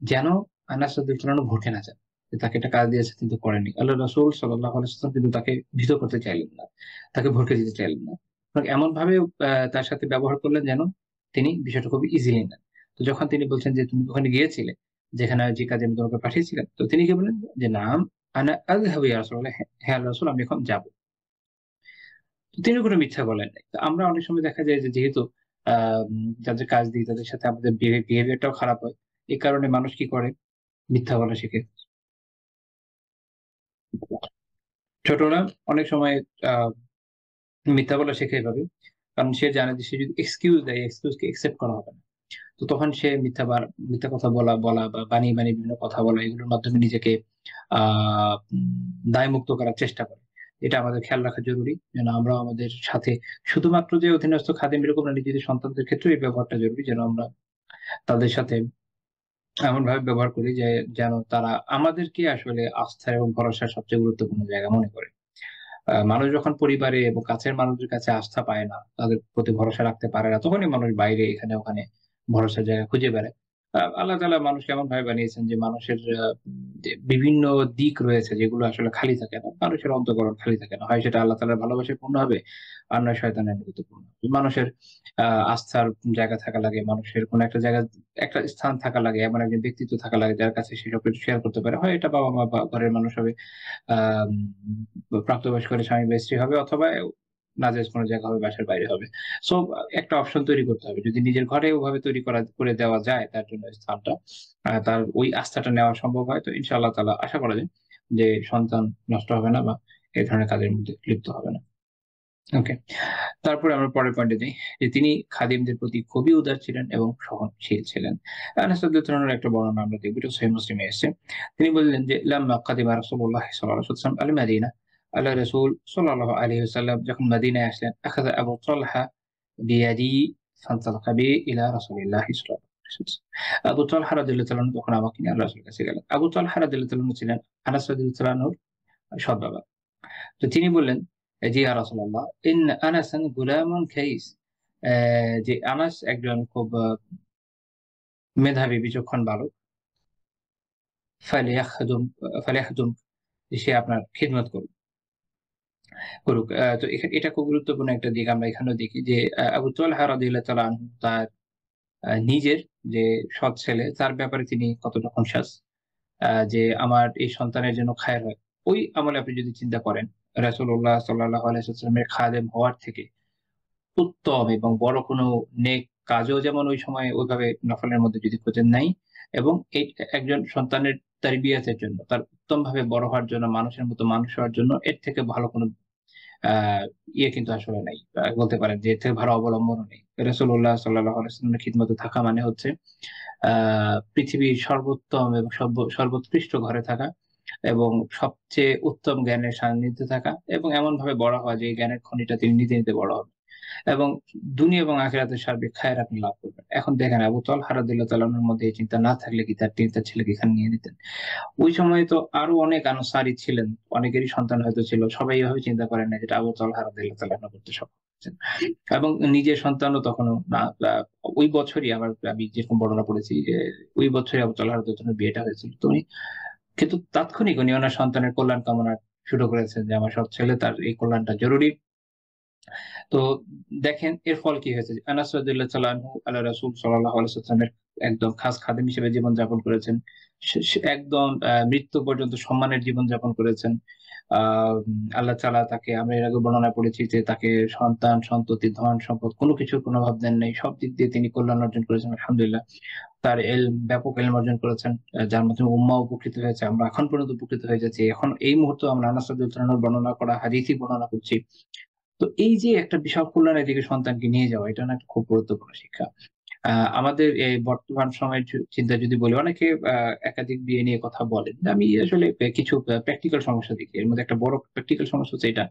যেন আনাস রাদিয়াল্লাহু আনহু ভড়কে না যান। যে তাকে একটা কাজ দিয়েছে কিন্তু করেনি। আল্লাহ রাসূল সাল্লাল্লাহু আলাইহি ওয়াসাল্লাম কিন্তু তাকে ভীত করতে চাইলেন না। তাকে ভড়কে দিতে চাইলেন না। এবং এমনভাবে তার সাথে ব্যবহার করলেন যেন তিনি বিষয়টা খুবই ইজিলি নেন। তো যখন তিনি বলছেন যে, "তুমি ওখানে গিয়েছিলে, যেখানে যে কাজে আমি তোমাকে পাঠিয়েছিলাম?" তো তিনি কি বললেন যে, "নাম আনা আযহাবু ইয়া রাসূলাল্লাহ", হ্যাঁ, হ্যাঁ আল্লাহর রাসূল, আমি এখন যাব। তিনি কোনো মিথ্যা বলেন নাই। তো আমরা অনেক সময় দেখা যায় যে যেহেতু যাদের কাজ দিই তাদের সাথে আমাদের বিহেভিয়ারটাও খারাপ হয়। এই কারণে মানুষ কি করে? মিথ্যা বলা শিখে। ছোটরা অনেক সময় আ মিথ্যা বলা শেখে এভাবে। কারণ সে জানে যে সে যদি এক্সকিউজ দেয়, এক্সকিউজ কে একসেপ্ট করা হবে না। তো তখন সে মিথ্যা কথা বলা বা বানিয়ে বিভিন্ন কথা বলা, এগুলোর মাধ্যমে নিজেকে আ দায়মুক্ত করার চেষ্টা করে। এটা আমাদের খেয়াল রাখা জরুরি। যেন আমরাও আমাদের সাথে শুধুমাত্র যে অধীনস্থ খাদিম এরকম না, নিজেদের সন্তানদের ক্ষেত্রেও এই ব্যবহারটা জরুরি। যেন আমরা তাদের সাথে এমনভাবে ব্যবহার করি যে যেন তারা আমাদেরকে আসলে আস্থা এবং ভরসার সবচেয়ে গুরুত্বপূর্ণ জায়গা মনে করে। মানুষ যখন পরিবারে এবং কাছের মানুষদের কাছে আস্থা পায় না, তাদের প্রতি ভরসা রাখতে পারে না, তখনই মানুষ বাইরে এখানে ওখানে ভরসার জায়গা খুঁজে বেড়ায়। আল্লাহ তাআলা মানুষকে এমনভাবে বানিয়েছেন যে মানুষের যে বিভিন্ন দিক রয়েছে যেগুলো আসলে খালি থাকে না। মানুষের অন্তঃকরণ খালি থাকে না। হয় সেটা আল্লাহ তাআলার ভালোবাসায় পূর্ণ হবে, আর নয় শয়তানের আনুগত্যে পূর্ণ হবে। মানুষের আস্থার জায়গা থাকা লাগে, মানুষের কোনো একটা জায়গা, একটা স্থান থাকা লাগে, এমন একজন ব্যক্তিত্ব থাকা লাগে যার কাছে সে সবকিছু শেয়ার করতে পারে। হয় এটা বাবা-মা বা ঘরের মানুষ হবে, আম প্রাপ্তবয়স্ক হলে স্বামী বা স্ত্রী হবে, অথবা নাজায়েজ কোন জায়গা হবে, বাসার বাইরে হবে। সো একটা অপশন তৈরি করতে হবে। যদি নিজের ঘরে ওভাবে তৈরি করে দেওয়া যায় তার জন্য স্থানটা, তার ওই আস্থাটা নেওয়া সম্ভব হয়, তো ইনশাআল্লাহ তাআলা আশা করা যায় যে সন্তান নষ্ট হবে না বা এই ধরনের কাজের মধ্যে লিপ্ত হবে না। ওকে। তারপরে আমরা পরের পয়েন্টে যাই যে তিনি খাদিমদের প্রতি খুবই উদার ছিলেন এবং সহনশীল ছিলেন। আনাস রাদিয়াল্লাহু আনহুর একটা বর্ণনা আমরা দেখব, এটা সহিহ মুসলিমে এসেছে। তিনি বললেন যে লাম্মা কাদিমা রাসূলুল্লাহ সাল্লাল্লাহু আলাইহি ওয়াসাল্লাম আল মাদিনা, আল্লাহ রাসূল সাল্লাল্লাহু আলাইহি ওয়াসাল্লাম যখন মদিনায় আসলেন, আখাযা আবু তালহা বিয়াদি ফান্তালাকা বি ইলা রাসূলিল্লাহ সাল্লাল্লাহু আলাইহি ওয়াসাল্লাম। আবু তালহা রাদিয়াল্লাহু তাআলা তখন আমাকে নিয়ে আল্লাহর রাসূলের কাছে গেলেন। আবু তালহা রাদিয়াল্লাহু তাআলা ছিলেন আনাস রাদিয়াল্লাহু আনহুর সৎ বাবা। তো তিনি বললেন, জি ইয়া রাসূলুল্লাহ, ইন্না আনাসান গুলামুন কাইস। যে আনাস একজন খুব মেধাবী বিচক্ষণ বালক। ফালিয়াখদুম ফালিয়াখদুম, যে সে আপনার খিদমত করুক। করুক। তো এটা খুব গুরুত্বপূর্ণ একটা দিক আমরা এখানেও দেখি যে আবু তালহা রাদিয়াল্লাহু তাআলা আনহু তার নিজের যে সৎ ছেলে তার ব্যাপারে তিনি কতটা কনশাস যে আমার এই সন্তানের যেন খায়ের হয়। ওই আমলে আপনি যদি চিন্তা করেন রাসূলুল্লাহ সাল্লাল্লাহু আলাইহি ওয়াসাল্লামের খাদেম হওয়ার থেকে উত্তম এবং বড় কোনো নেক কাজও যেমন ওই সময় ওইভাবে নফলের মধ্যে যদি খোঁজেন নাই এবং এই একজন সন্তানের তারবিয়াতের জন্য তার উত্তমভাবে বড় হওয়ার জন্য মানুষের মতো মানুষ হওয়ার জন্য এর থেকে ভালো কোনো আ ইয়ে কিন্তু আসলে নাই। বলতে পারেন যে এর থেকে ভালো অবলম্বনও নেই। রাসূলুল্লাহ সাল্লাল্লাহু আলাইহি ওয়াসাল্লামের খিদমতে থাকা মানে হচ্ছে আ পৃথিবীর সর্বোত্তম এবং সর্বোৎকৃষ্ট ঘরে থাকা এবং সবচেয়ে উত্তম জ্ঞানের সান্নিধ্যে থাকা এবং এমনভাবে বড় হওয়া যে এই জ্ঞানের খনিটা তিনি নিতে, নিতে বড় হবেন। এবং দুনিয়া এবং আখিরাতের সার্বিক খায়ের আপনি লাভ করবেন। এখন দেখেন আবু তালহা রাদিয়াল্লাহু তাআলা আনহুর মধ্যে এই চিন্তা না থাকলে কি তিনি তার ছেলেকে এখানে নিয়ে নিতেন? ওই সময়ে তো আরো অনেক আনসারী ছিলেন। অনেকেরই সন্তান হয়তো ছিল। সবাই এভাবে চিন্তা করেন না যেটা আবু তালহা রাদিয়াল্লাহু তাআলা আনহু করতে সক্ষম হয়েছেন। এবং নিজের সন্তানও তখনও না ওই বছরই আমি যেরকম বর্ণনা পড়েছি যে ওই বছরই আবু তালহা রাদিয়াল্লাহু তাআলার বিয়েটা হয়েছিল। তো উনি কিন্তু তাৎক্ষণিক উনি ওনার সন্তানের কল্যাণ কামনা শুরু করেছেন যে আমার সৎ ছেলে তার এই কল্যাণটা জরুরি। তো দেখেন এর ফল কি হয়েছে? আনাস রাদিয়াল্লাহু তাআলা আনহু আল্লাহ রাসূল সাল্লাল্লাহু আলাইহি ওয়াসাল্লামের একদম খাস খাদেম হিসেবে জীবনযাপন করেছেন। সে একদম মৃত্যু পর্যন্ত সম্মানের জীবনযাপন করেছেন। আ আল্লাহ তাআলা তাকে আমরা এর আগে বর্ণনা পড়েছি যে তাকে সন্তান, সন্ততি, ধন, সম্পদ কোন কিছুর কোন অভাব দেন নাই। সব দিক দিয়ে তিনি কল্যাণ অর্জন করেছেন আলহামদুলিল্লাহ। তার ব্যাপক ইলম অর্জন করেছেন। যার মাধ্যমে উম্মাহ উপকৃত হয়েছে। আমরা এখন পর্যন্ত উপকৃত হয়ে যাচ্ছি। এখন এই মুহূর্তে আমরা আনাস রাদিয়াল্লাহু তাআলা আনহুর বর্ণনা করা হাদীসই বর্ণনা করছি। তো এই যে একটা বিশাল কল্যাণের দিকে সন্তানকে নিয়ে যাওয়া, এটা না একটা খুব গুরুত্বপূর্ণ শিক্ষা। আ আমাদের এই বর্তমান সময়ের চিন্তা যদি বলি, অনেকে একাধিক বিয়ে নিয়ে কথা বলেন। আমি আসলে কিছু প্র্যাকটিক্যাল সমস্যা দেখি। এর মধ্যে একটা বড় প্র্যাকটিক্যাল সমস্যা হচ্ছে এটা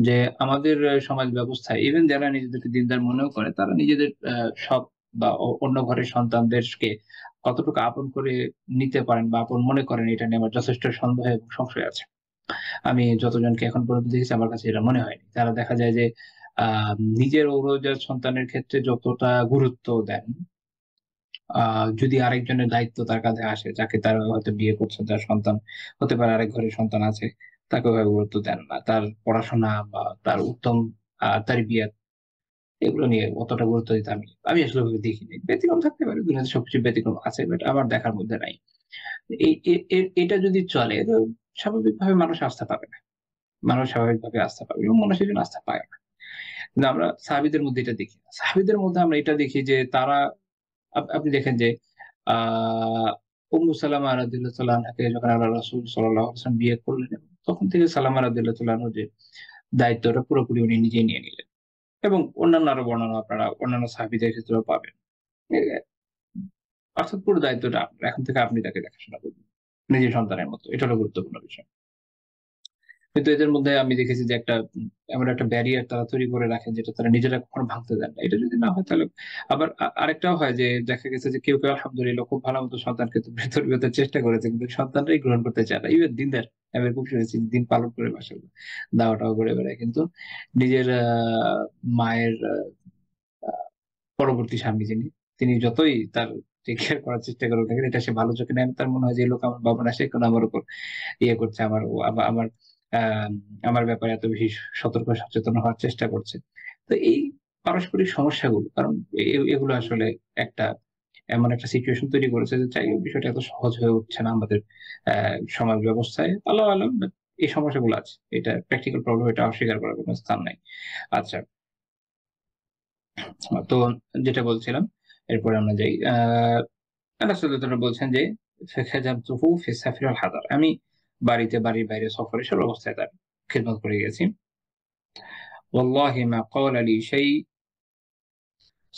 যে আমাদের সমাজ ব্যবস্থায় ইভেন যারা নিজেদেরকে দিনদার মনেও করে, তারা নিজেদের সৎ বা অন্য ঘরের সন্তানদেরকে কতটুকু আপন করে নিতে পারেন বা আপন মনে করেন, এটা নিয়ে আমার যথেষ্ট সন্দেহ এবং সংশয় আছে। আমি যতজনকে এখন পর্যন্ত দেখেছি আমার কাছে এটা মনে হয়নি। তারা দেখা যায় যে আ নিজের ঔরজাত সন্তানের ক্ষেত্রে যতটা গুরুত্ব দেন, আ যদি আরেকজনের দায়িত্ব তার কাঁধে আসে, যাকে তারা হয়তো বিয়ে করছে, যার সন্তান হতে পারে আরেক ঘরে সন্তান আছে, তাকে ওভাবে গুরুত্ব দেন না। তার পড়াশোনা বা তার উত্তম তারবিয়াত এগুলো নিয়ে অতটা গুরুত্ব দিতে আমি আসলে ওভাবে দেখিনি। ব্যতিক্রম থাকতে পারে, দুনিয়াতে সবকিছু ব্যতিক্রম আছে। বাট আমার দেখার মধ্যে নাই। এই এ এ এটা যদি চলে তো স্বাভাবিকভাবে মানুষ আস্থা পাবে না। মানুষ স্বাভাবিকভাবে আস্থা পাবে এবং মানুষ এজন্য আস্থা পায় না। কিন্তু আমরা সাহাবীদের মধ্যে এটা দেখি না। সাহাবীদের মধ্যে আমরা এটা দেখি যে তারা আপনি দেখেন যে আ উম্মু সালামা রাদিয়াল্লাহু তাআলা আনহাকে যখন আল্লাহ রাসূল সাল্লাল্লাহু আলাইহি ওয়াসাল্লাম বিয়ে করলেন, তখন থেকে সালামা রাদিয়াল্লাহু তাআলা আনহু যে দায়িত্বটা পুরোপুরি উনি নিজেই নিয়ে নিলেন। এবং অন্যান্য আরো বর্ণনা আপনারা অন্যান্য সাহাবীদের ক্ষেত্রেও পাবেন। এ অর্থাৎ পুরো দায়িত্বটা আপনার। এখন থেকে আপনি তাকে দেখাশোনা করবেন। নিজের সন্তানের মতো। এটা হলো গুরুত্বপূর্ণ বিষয়। কিন্তু এদের মধ্যে আমি দেখেছি যে একটা এমন একটা ব্যারিয়ার তারা তৈরি করে রাখেন যেটা তারা নিজেরা কখনো ভাঙতে দেন না। এটা যদি না হয় তাহলে আবার আরেকটাও হয় যে দেখা গেছে যে কেউ আলহামদুলিল্লাহ খুব ভালো মতো সন্তানকে তরবিয়তের চেষ্টা করেছে কিন্তু সন্তানটাই গ্রহণ করতে চায় না। ইভেন দিনদার আমি খুব শুনেছি দিন পালন করে মাশাআল্লাহ দাওয়া-টাওয়া করে বেড়ায়। কিন্তু নিজের মায়ের আ পরবর্তী স্বামী যিনি, তিনি যতই তার টেক কেয়ার করার চেষ্টা করুক না কেন, এটা সে ভালো চোখে নেয় না। তার মনে হয় যে এই লোক আমার বাবা না, সে কেন আমার উপর ইয়ে করছে, আমার ও আমার আম আমার ব্যাপারে এত বেশি সতর্ক সচেতন হওয়ার চেষ্টা করছে। তো এই পারস্পরিক সমস্যাগুলো কারণ এগুলো আসলে একটা এমন একটা সিচুয়েশন তৈরি করেছে যে চাইলেও বিষয়টা এত সহজ হয়ে উঠছে না আমাদের সমাজ ব্যবস্থায়। আল্লাহু আলাম বাট এই সমস্যাগুলো আছে। এটা প্র্যাকটিক্যাল প্রবলেম, এটা অস্বীকার করার কোন স্থান নাই। আচ্ছা, তো যেটা বলছিলাম এরপরে আমরা যাই। আনাস রাদিয়াল্লাহু তাআলা বলছেন যে ফাখাযামতুহু ফি সাফর আল হাদার। আমি বাড়ির বাইরে সফরে সব অবস্থায় তার খিদমত করে গেছি। ওয়াল্লাহি মা ক্বালা লি শাই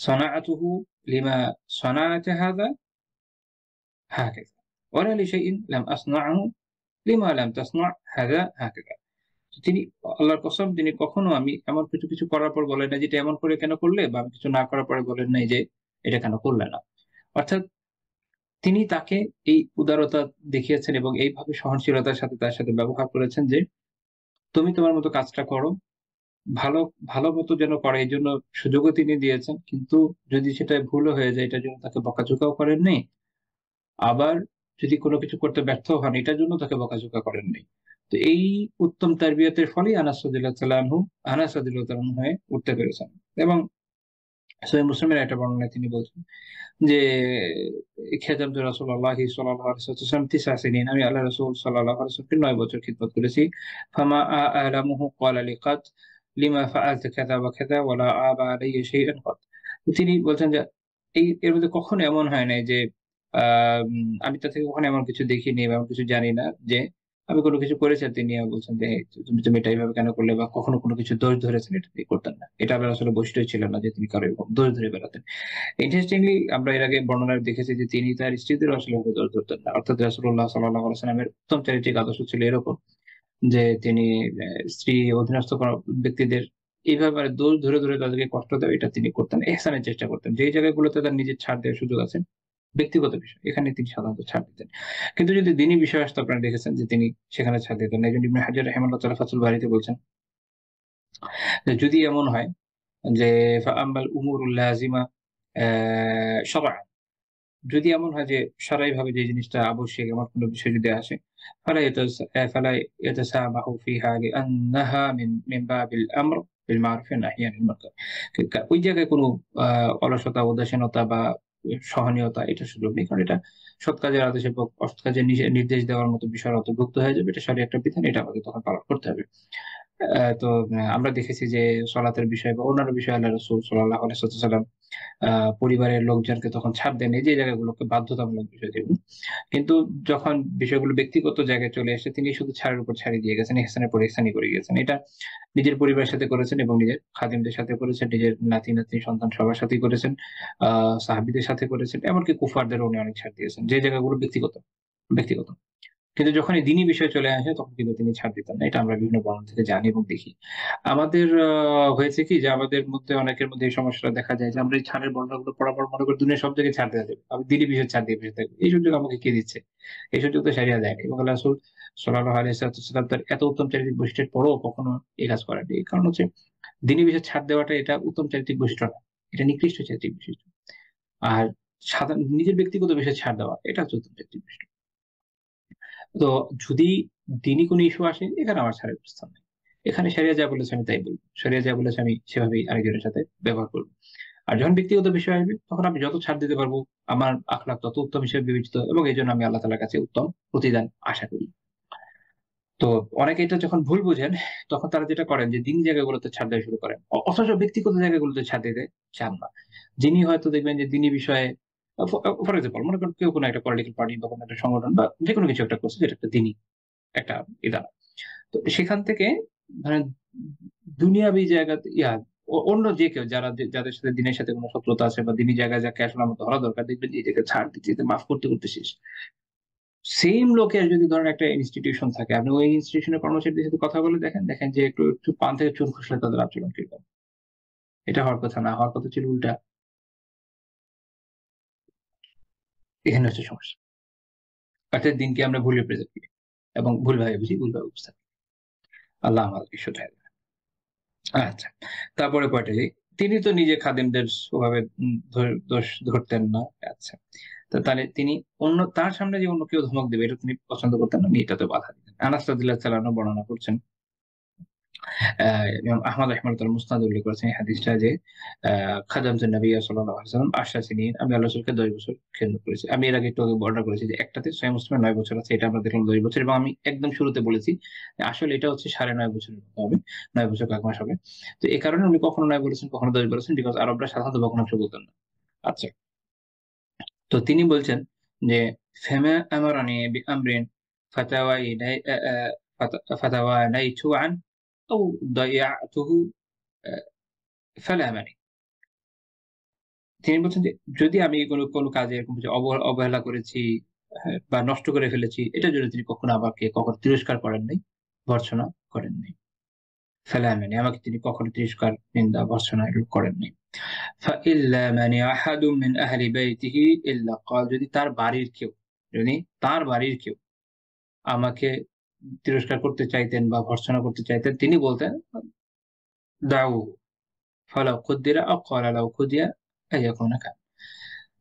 صنعته লিমা صنعت هذا هكذا ولا لشيء لم أصنعه লিমা লাম তাসনা' هذا هكذا। তিনি আল্লাহর কসম তিনি কখনো আমি এমন কিছু করার পর বলেন নাই যে, "এটা এমন করে কেন করলে?" বা আমি কিছু না করার পরে বলেন নাই যে, "এটা কেন করলে না?" অর্থাৎ তিনি তাকে এই উদারতা দেখিয়েছেন এবং এইভাবে সহনশীলতার সাথে তার সাথে ব্যবহার করেছেন যে, "তুমি তোমার মতো কাজটা করো। ভালো ভালো মতো যেন করে এজন্য সুযোগও তিনি দিয়েছেন। কিন্তু যদি সেটা ভুলও হয়ে যায় এটার জন্য তাকে বকাঝকাও করেননি। আবার যদি কোনো কিছু করতে ব্যর্থ হন এটার জন্য তাকে বকাঝকা করেন নাই। তো এই উত্তম তারবিয়তের ফলেই আনাস রাদিয়াল্লাহু তাআলা আনহু হয়ে উঠতে পেরেছেন। এবং সহিহ মুসলিমের একটা বর্ণনায় তিনি বলছেন যে খেদামতু রাসূলুল্লাহি সাল্লাল্লাহু আলাইহি ওয়াসাল্লাম 9 সিনিন, আমি আল্লাহ রাসূল সাল্লাল্লাহু আলাইহি ওয়াসাল্লামকে 9 বছর খিদমত করেছি। ফামা আ'লামুহু ক্বালা লিকাত লিমা ফাআলতু কাযা ওয়া কাযা ওয়া লা আবা আলাইয়া শাইআন কাত। তিনি বলছেন যে এর মধ্যে কখনো এমন হয় নাই যে আমি তার থেকে কখনো এমন কিছু দেখিনি বা এমন কিছু জানি না যে আমি কোনো কিছু করেছি আর তিনি বলছেন যে, তুমি এটা এভাবে কেন করলে?" বা কখনো কোনো কিছু দোষ ধরেছেন, এটা তিনি করতেন না। এটা আবার আসলে বৈশিষ্ট্যই ছিল না যে তিনি কারো এরকম দোষ ধরে বেড়াতেন। ইন্টারেস্টিংলি আমরা এর আগে বর্ণনায় দেখেছি যে তিনি তার স্ত্রীদেরও আসলে এভাবে দোষ ধরতেন না। অর্থাৎ রাসূলুল্লাহ সাল্লাল্লাহু আলাইহি ওয়াসাল্লামের উত্তম চারিত্রিক আদর্শ ছিল এরকম যে তিনি স্ত্রী অধীনস্থ করা ব্যক্তিদের এইভাবে মানে দোষ ধরে, ধরে তাদেরকে কষ্ট দেওয়া এটা তিনি করতেন না। ইহসানের চেষ্টা করতেন। যেই জায়গাগুলোতে তার নিজের ছাড় দেওয়ার সুযোগ আছে, ব্যক্তিগত বিষয়, এখানে তিনি সাধারণত ছাড় দিতেন। কিন্তু যদি দ্বীনি বিষয় আসতো আপনারা দেখেছেন যে তিনি সেখানে ছাড় দিতেন না। এইজন্য ইবনে হাজার রাহিমাহুল্লাহ তাআলা ফাথুল বারীতে বলছেন যে যদি এমন হয় যে ফাআম্মাল উমুরুল লাযিমা শারআন, যদি এমন হয় যে শারঈভাবে যে জিনিসটা আবশ্যক এমন কোন বিষয় যদি আসে, ফালা ইয়াতাসামাহু ফিহা লিআন্নাহা মিন বাবিল আমর বিল মারুফ ওয়া নাহই আনিল মুনকার। ওই জায়গায় কোন আ অলসতা, উদাসীনতা বা সহনীয়তা এটার সুযোগ নেই। কারণ এটা সৎ কাজের আদেশ এবং অসৎ কাজের নির্দেশ দেওয়ার মতো বিষয়ের অন্তর্ভুক্ত হয়ে যাবে। এটা শরীয়র একটা বিধান, এটা আমাদের তখন পালন করতে হবে। তো আমরা দেখেছি যে সলাতের বিষয় বা অন্যান্য বিষয়ে আল্লাহ রাসূল সাল্লাল্লাহু আলাইহি ওয়াসাল্লাম আ পরিবারের লোকজনকে তখন ছাড় দেন এই যে জায়গাগুলোকে বাধ্যতামূলক বিষয় যেগুলো। কিন্তু যখন বিষয়গুলো ব্যক্তিগত জায়গায় চলে আসে তিনি শুধু ছাড়ের উপর ছাড়ই দিয়ে গেছেন, ইহসানের পর ইহসানই করে গেছেন। এটা নিজের পরিবারের সাথে করেছেন এবং নিজের খাদিমদের সাথে করেছেন, নিজের নাতি-নাতনি সন্তান সবার সাথেই করেছেন, সাহাবীদের সাথে করেছেন, এমনকি কুফারদেরও উনি অনেক ছাড় দিয়েছেন। যে জায়গাগুলো ব্যক্তিগত। কিন্তু যখনই দ্বীনি বিষয় চলে আসে তখন কিন্তু তিনি ছাড় দিতেন না। এটা আমরা বিভিন্ন বর্ণনা থেকে জানি এবং দেখি। আমাদের হয়েছে কি যে আমাদের মধ্যে অনেকের মধ্যে এই সমস্যাটা দেখা যায় যে আমরা এই ছাড়ের বর্ণনাগুলো পড়ার পর মনে করি দুনিয়ার সব জায়গায় ছাড় দেয়া যাবে। আমি দ্বীনি বিষয়ে ছাড় দিয়ে বসে থাকব। এই সুযোগ আমাকে কে দিচ্ছে? এই সুযোগ তো শরিয়া দেয়নি। এবং আল্লাহ রাসূল সাল্লাল্লাহু আলাইহি ওয়াসাল্লাম তার এত উত্তম চারিত্রিক বৈশিষ্ট্যের পরেও কখনো এই কাজ করেননি। এই কারণ হচ্ছে দ্বীনি বিষয়ে ছাড় দেওয়াটা এটা উত্তম চারিত্রিক বৈশিষ্ট্য না। এটা নিকৃষ্ট চারিত্রিক বৈশিষ্ট্য। আর নিজের ব্যক্তিগত বিষয়ে ছাড় দেওয়া এটা হচ্ছে উত্তম চারিত্রিক বৈশিষ্ট্য। তো যদি দ্বীনি কোনো ইস্যু আসে এখানে আমার ছাড়ের প্রস্তাব নাই। এখানে শরিয়া যা বলেছে আমি তাই বলব। শরিয়া যা বলেছে আমি সেভাবেই আরেকজনের সাথে ব্যবহার করব। আর যখন ব্যক্তিগত বিষয় আসবে তখন আমি যত ছাড় দিতে পারবো আমার আখলাক তত উত্তম হিসেবে বিবেচিত এবং এজন্য আমি আল্লাহ তাআলার কাছে উত্তম প্রতিদান আশা করি। তো অনেকে এটা যখন ভুল বুঝেন তখন তারা যেটা করেন যে দ্বীনি জায়গাগুলোতে ছাড় দেওয়া শুরু করেন। অথচ ব্যক্তিগত জায়গাগুলোতে ছাড় দিতে চান না। যিনি হয়তো দেখবেন যে দ্বীনি বিষয়ে ফর এক্সাম্পল মনে করেন কেউ কোনো একটা পলিটিক্যাল পার্টি বা কোনো একটা সংগঠন বা যেকোনো কিছু একটা করছে যেটা একটা দ্বীনি একটা ইদারা। তো সেখান থেকে ধরেন দুনিয়াবি জায়গাতে অন্য যে কেউ যাদের সাথে দিনের সাথে কোনো শত্রুতা আছে বা দিনী জায়গায় যাকে আসলে আমার ধরা দরকার দেখবেন যে এটাকে ছাড় দিতে মাফ করতে, করতে শেষ। সেইম লোকের যদি ধরেন একটা ইনস্টিটিউশন থাকে, আপনি ওই ইনস্টিটিউশনের কর্মচারীদের সাথে কথা বলে দেখেন যে একটু পান থেকে চুন খসলে তাদের আচরণ কিরকম। এটা হওয়ার কথা না, হওয়ার কথা ছিল উল্টা। এখানে হচ্ছে সমস্যা। অর্থাৎ দিনকে আমরা ভুল রিপ্রেজেন্ট করি এবং ভুলভাবে বুঝি, ভুলভাবে উপস্থাপন। আল্লাহ আমাদেরকে শুধরায় দেবেন। আচ্ছা। তারপরে কয়টা যে তিনি তো নিজে খাদিমদের ওভাবে দোষ ধরতেন না। আচ্ছা। তো তাহলে তিনি তার সামনে যে অন্য কেউ ধমক দিবে এটা তিনি পছন্দ করতেন না, উনি এটাতে বাধা দিতেন। আনাস রাদিয়াল্লাহু তাআলা আনহু বর্ণনা করছেন ইমাম আহমদ রাহিমাহুল্লাহ মুসনাদে উল্লেখ করেছেন এই হাদিসটা যে খাদামতুন নবী সাল্লাল্লাহু আলাইহি ওয়াসাল্লাম ৮০ সিনিন, আমি আল্লাহ রাসূলকে ১০ বছর খেদমত করেছি। আমি এর আগে একটু আগে বর্ণনা করেছি যে একটাতে সহিহ মুসলিমে ৯ বছর আছে, এটা আমরা দেখলাম ১০ বছর এবং আমি একদম শুরুতে বলেছি যে আসলে এটা হচ্ছে ৯.৫ বছরের মতো হবে। ৯ বছর কয়েক মাস হবে। তো এই কারণে উনি কখনো ৯ বলেছেন, কখনো ১০ বলেছেন বিকজ আরবরা সাধারণত ভগ্নাংশ বলতেন না। আচ্ছা। তো তিনি বলছেন যে ফামা আমারানি বিআমরিন ফাতাওয়াইনাই আ আ ফাতাওয়ানাইতু আন আও দায়াতুহু আ ফালা মানি। তিনি বলছেন যে যদি আমি কোন কাজে এরকম কিছু অবহেলা করেছি, হ্যাঁ, বা নষ্ট করে ফেলেছি এটার জন্য তিনি কখনো তিরস্কার করেন নাই, ভর্ৎসনা করেন নাই। ফালা মানি, আমাকে তিনি কখনো তিরস্কার, নিন্দা, ভর্ৎসনা এগুলো করেন নাই। ফাইল্লা মানি আহাদুম মিন আহলি বাইতিহি ইল্লা ক্বাল, যদি তার বাড়ির কেউ আমাকে তিরস্কার করতে চাইতেন বা ভর্ৎসনা করতে চাইতেন তিনি বলতেন দাউ ফালাউ কুদ্দিরা আও ক্বালা লাউ কুদিয়া আইয়াকুনা কান।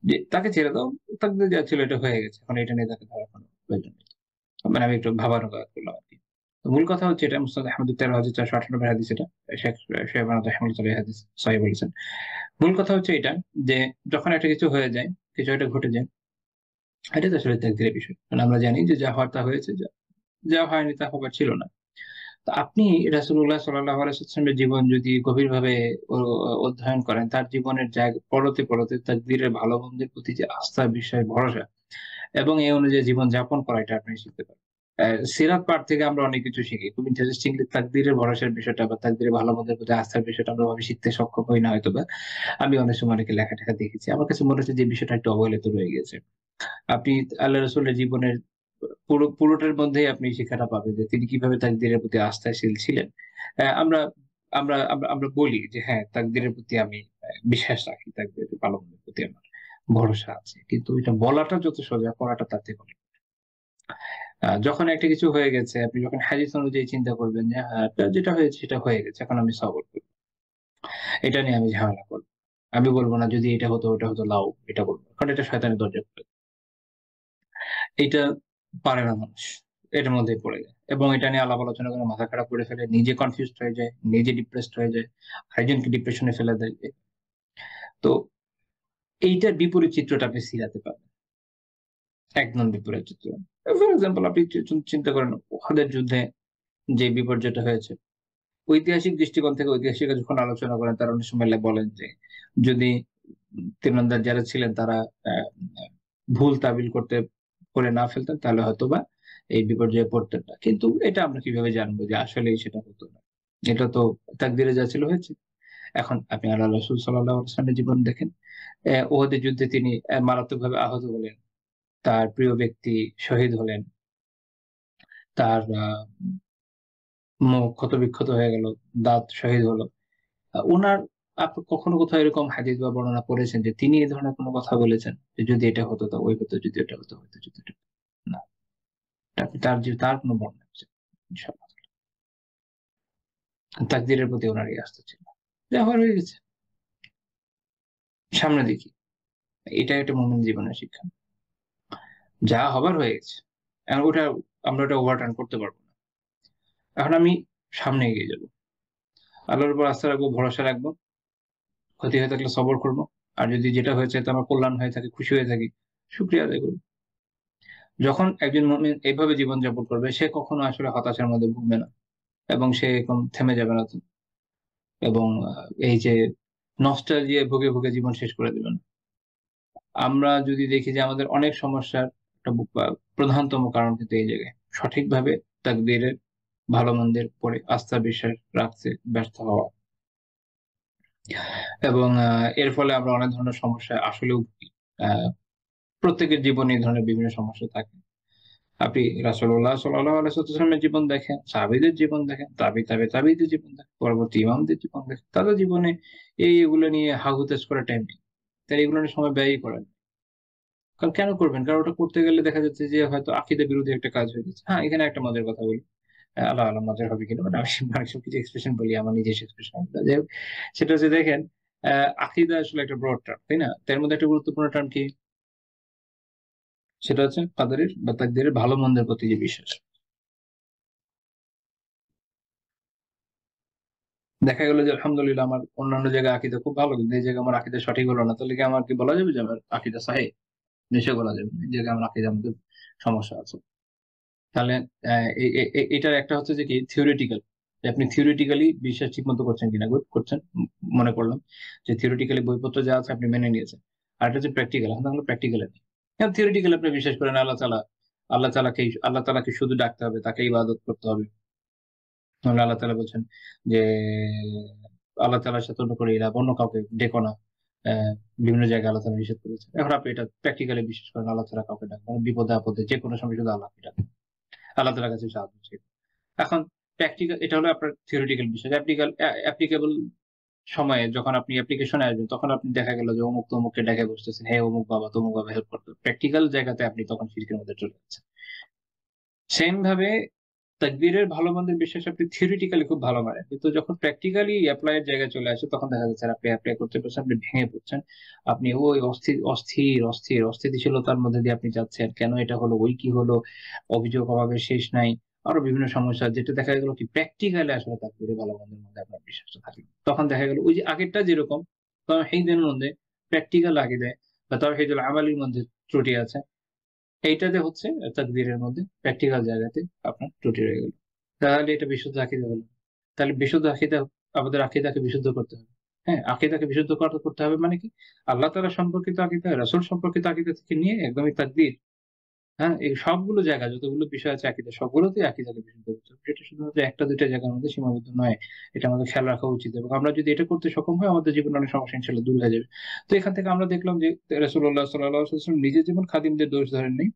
যে তাকে ছেড়ে দাও, তাকদীরে যা ছিল এটা হয়ে গেছে, এখন এটা নিয়ে তাকে ধরার কোনো প্রয়োজন নেই। মানে আমি একটু ভাবানুগ করলাম আরকি। তো মূল কথা হচ্ছে এটা মুসনাদ আহমদের ১৩,৪৯৮ হাদিস এটা। শেখ শাহবানুর রাহিমাহুল্লাহ হাদিস সহিহ বলেছেন। মূল কথা হচ্ছে এটা যে যখন একটা কিছু হয়ে যায়, কিছু একটা ঘটে যায়, এটা তো আসলে তাকদীরের বিষয়। কারণ আমরা জানি যে যা হওয়ার তা হয়েছে, যা হয়নি তা হবার ছিল না। তো আপনি রাসূলুল্লাহ সাল্লাল্লাহু আলাইহি ওয়াসাল্লামের জীবন যদি গভীরভাবে ও অধ্যয়ন করেন, তার জীবনের পড়তে, পড়তে তাকদীরের ভালো মন্দের প্রতি যে আস্থা, বিশ্বাস, ভরসা এবং এই অনুযায়ী জীবন যাপন করা, এটা আপনি শিখতে পারবেন। সিরাত পাঠ থেকে আমরা অনেক কিছু শিখি। খুব ইন্টারেস্টিংলি তাকদীরের ভরসার বিষয়টা বা তাকদীরের ভালো মন্দের প্রতি আস্থার বিষয়টা আমরা ওভাবে শিখতে সক্ষম হই না হয়তোবা। আমি অনেক সময় অনেকে লেখা-টেখা দেখেছি। আমার কাছে মনে হচ্ছে যে বিষয়টা একটু অবহেলিত রয়ে গেছে। আপনি আল্লাহ রাসূলের জীবনের পুরোটার মধ্যেই আপনি শিক্ষাটা পাবেন যে তিনি কিভাবে তাকদীরের প্রতি আস্থাশীল ছিলেন। আমরা আমরা আমরা আমরা বলি যে হ্যাঁ, তাকদীরের প্রতি আমি বিশ্বাস রাখি। তাকদীরের ভালো-মন্দের প্রতি আমার ভরসা আছে। কিন্তু এটা বলাটা যত সোজা, করাটা তার থেকে অনেক। যখন একটা কিছু হয়ে গেছে, আপনি যখন হাদিস অনুযায়ী চিন্তা করবেন যে হ্যাঁ, যেটা হয়েছে সেটা হয়ে গেছে। এখন আমি সবর করব। এটা নিয়ে আমি ঝামেলা করব। আমি বলব না যদি এটা হতো, ওটা হতো লাও, এটা বলব। কারণ এটা শয়তানের দরজা খুলে। এইটা পারে না মানুষ। এটার মধ্যেই পড়ে যায়। এবং এটা নিয়ে আলাপ আলোচনা করে মাথা খারাপ করে ফেলে, নিজে কনফিউজড হয়ে যায়, নিজে ডিপ্রেসড হয়ে যায়, আরেকজনকে ডিপ্রেশনে ফেলে দেয়। তো এইটার বিপরীত চিত্রটা আপনি সিরাতে পাবেন। একদম বিপরীত চিত্র। ফর এক্সাম্পল আপনি চিন্তা করেন উহুদের যুদ্ধে যে বিপর্যয়টা হয়েছে। ঐতিহাসিক দৃষ্টিকোণ থেকে ঐতিহাসিকরা যখন আলোচনা করেন তারা অনেক সময় বলেন যে যদি তীরন্দাজ যারা ছিলেন তারা আ ভুল তাবিল করে না ফেলতেন তাহলে হয়তোবা এই বিপর্যয়ে পড়তেন না। কিন্তু এটা আমরা কিভাবে জানবো যে আসলেই সেটা হতো না। এটা তো তাকদীরে যা ছিল হয়েছে। এখন আপনি আল্লাহ রাসূল সাল্লাল্লাহু আলাইহি ওয়াসাল্লামের জীবন দেখেন। উহুদের যুদ্ধে তিনি মারাত্মকভাবে আহত হলেন। তার প্রিয় ব্যক্তি শহীদ হলেন। তার মুখ ক্ষত-বিক্ষত হয়ে গেল, দাঁত শহীদ হলো। উনার কখনো কোথাও এরকম হাদিস বা বর্ণনা পড়েছেন যে তিনি এ ধরনের কোনো কথা বলেছেন যে যদি এটা হতো তো ওই হতো, যদি এটা হতো হয়তো, যদি এটা না। তার কোনো বর্ণনা আছে? ইনশাআল্লাহ। তাকদীরের প্রতি উনার এই আস্থা ছিল। যা হওয়ার হয়ে গেছে। সামনে দেখি। এটা একটা মুমিন জীবনের শিক্ষা। যা হবার হয়ে গেছে। এখন আমরা ওটা ওভারটার্ন করতে পারব না। এখন আমি সামনে এগিয়ে যাব। আল্লাহর উপর আস্থা রাখবো, ভরসা রাখবো। ক্ষতি হয়ে থাকলে সবর করব। আর যদি যেটা হয়েছে এতে আমার কল্যাণ হয়ে থাকে, খুশি হয়ে থাকি, শুকরিয়া আদায় করব। যখন একজন মুমিন এভাবে জীবনযাপন করবে সে কখনো আসলে হতাশার মধ্যে ভুগবে না এবং সে এরকম থেমে যাবে না এবং এই যে নস্টালজিয়ায় ভুগে জীবন শেষ করে দিবে না। আমরা যদি দেখি যে আমাদের অনেক সমস্যার একটা প্রধানতম কারণ কিন্তু এই জায়গায়। সঠিকভাবে তাকদীরের ভালো-মন্দের উপরে আস্থা বিশ্বাস রাখতে ব্যর্থ হওয়া। এবং এর ফলে আমরা অনেক ধরনের সমস্যায় আসলেও ভুগি। আ প্রত্যেকের জীবনে এই ধরনের বিভিন্ন সমস্যা থাকে। আপনি রাসূলুল্লাহ সাল্লাল্লাহু আলাইহি ওয়াসাল্লামের জীবন দেখেন, সাহাবীদের জীবন দেখেন, তাবিঈদের জীবন দেখেন, পরবর্তী ইমামদের জীবন দেখেন। তাদের জীবনে এগুলো নিয়ে হা হুতাশ করার টাইম নেই। তারা এগুলো নিয়ে সময় ব্যয়ই করেন। কারণ কেন করবেন? কারণ ওটা করতে গেলে দেখা যাচ্ছে যে হয়তো আকীদা বিরোধী একটা কাজ হয়ে যাচ্ছে। হ্যাঁ, এখানে একটা মজার কথা বলি। আল্লাহ আলম মজার হবে কিনা। বাট আমি অনেক সময় কিছু এক্সপ্রেশন বলি আমার নিজস্ব এক্সপ্রেশন। যাই হোক, সেটা হচ্ছে দেখেন আ আকীদা আসলে একটা ব্রড টার্ম, তাই না? তার মধ্যে একটা গুরুত্বপূর্ণ টার্ম কি? সেটা হচ্ছে কাদরের বা তাকদীরের ভালো-মন্দের প্রতি যে বিশ্বাস। দেখা গেল যে আলহামদুলিল্লাহ আমার অন্যান্য জায়গায় আকীদা খুব ভালো। কিন্তু এই জায়গায় আমার আকীদা সঠিক হলো না। তাহলে কি আমার কি বলা যাবে যে আমার আকীদা সাহিহ? নিশ্চয়ই বলা যাবে না। এই জায়গায় আমার আকীদার মধ্যে সমস্যা আছে। তাহলে অ্যা এ এ এ এটার একটা হচ্ছে যে কি থিওরিটিক্যাল। যে আপনি থিওরিটিক্যালি বিশ্বাস ঠিকমতো করছেন কিনা। গুড করছেন। মনে করলাম যে থিওরিটিক্যালি বইপত্র যা আছে আপনি মেনে নিয়েছেন। আরেকটা হচ্ছে প্র্যাকটিক্যাল। এখন আমরা প্র্যাকটিক্যাল এ নেই। এখন থিওরিটিক্যালি আপনি বিশ্বাস করেন আল্লাহ তাআলাকে শুধু ডাকতে হবে, তাকে ইবাদত করতে হবে। তাহলে আল্লাহ তাআলা বলছেন যে, আল্লাহ তাআলার সাথে অন্য করে অন্য কাউকে ডেকো না। অ্যা বিভিন্ন জায়গায় আল্লাহ তাআলা নিষেধ করেছেন। এখন আপনি এটা প্র্যাকটিক্যালি বিশ্বাস করেন আল্লাহ তাআলা কাউকে ডাকবেন না। বিপদে-আপদে যেকোনো সময় শুধু আল্লাহকে ডাকবেন। আল্লাহ তাআলার কাছে সাহায্য চাইবেন। এখন এটা হলো আপনার থিওরিটিক্যাল বিষয়। অ্যাপ্লিকেবল সময়ে যখন আপনি অ্যাপ্লিকেশনে আসবেন তখন আপনি দেখা গেল যে অমুক তমুককে ডেকে বসতেছেন। "হে অমুক বাবা, তমুক বাবা হেল্প করতো।" প্র্যাকটিক্যাল জায়গাতে আপনি তখন শিরকের মধ্যে চলে যাচ্ছেন। সেম ভাবে তাকবীরের ভালো মন্দের বিশ্বাস আপনি থিওরিটিক্যালি খুব ভালো মানেন। কিন্তু যখন প্র্যাকটিক্যালি এপ্লাই এর জায়গায় চলে আসে তখন দেখা যাচ্ছে আপনি এপ্লাই করতে পারছেন, আপনি ভেঙে পড়ছেন। আপনি ওই অস্থিতিশীলতার মধ্যে দিয়ে আপনি যাচ্ছেন। কেন এটা হলো? ওই কি হলো? অভিযোগ অভাবের শেষ নাই। আরো বিভিন্ন সমস্যা যেটা দেখা গেল কি প্র্যাকটিক্যালি আসলে তাকবীরের ভালো মন্দের মধ্যে আপনার বিশ্বাসটা থাকলো। তখন দেখা গেল ওই যে আগেরটা যেরকম তাওহীদের মধ্যে প্র্যাকটিক্যাল আকীদায় বা তাওহীদুল আমালির মধ্যে ত্রুটি আছে। এইটাতে হচ্ছে তাকদীরের মধ্যে প্র্যাকটিক্যাল জায়গাতে আপনার ত্রুটি রয়ে গেল। তাহলে এটা বিশুদ্ধ আকীদা হলো। তাহলে বিশুদ্ধ আকীদা আমাদের আকীদাকে বিশুদ্ধ করতে হবে। হ্যাঁ? আকীদাকে বিশুদ্ধ করতে হবে মানে কি? আল্লাহ তাআলা সম্পর্কিত আকীদা, রাসূল সম্পর্কিত আকীদা থেকে নিয়ে একদমই তাকদীর, হ্যাঁ? এই সবগুলো জায়গা যতগুলো বিষয় আছে আকীদা সবগুলোতেই আকীদাকে বিশুদ্ধ করতে হবে। এটা শুধুমাত্র ১ টা ২ টা জায়গার মধ্যে সীমাবদ্ধ নয়। এটা আমাদের খেয়াল রাখা উচিত এবং আমরা যদি এটা করতে সক্ষম হই আমাদের জীবনে অনেক সমস্যা ইনশাআল্লাহ দূর হয়ে যাবে। তো এখান থেকে আমরা দেখলাম যে রাসূলুল্লাহ সাল্লাল্লাহু আলাইহি ওয়াসাল্লাম নিজে যেমন খাদিমদের দোষ ধরেননি,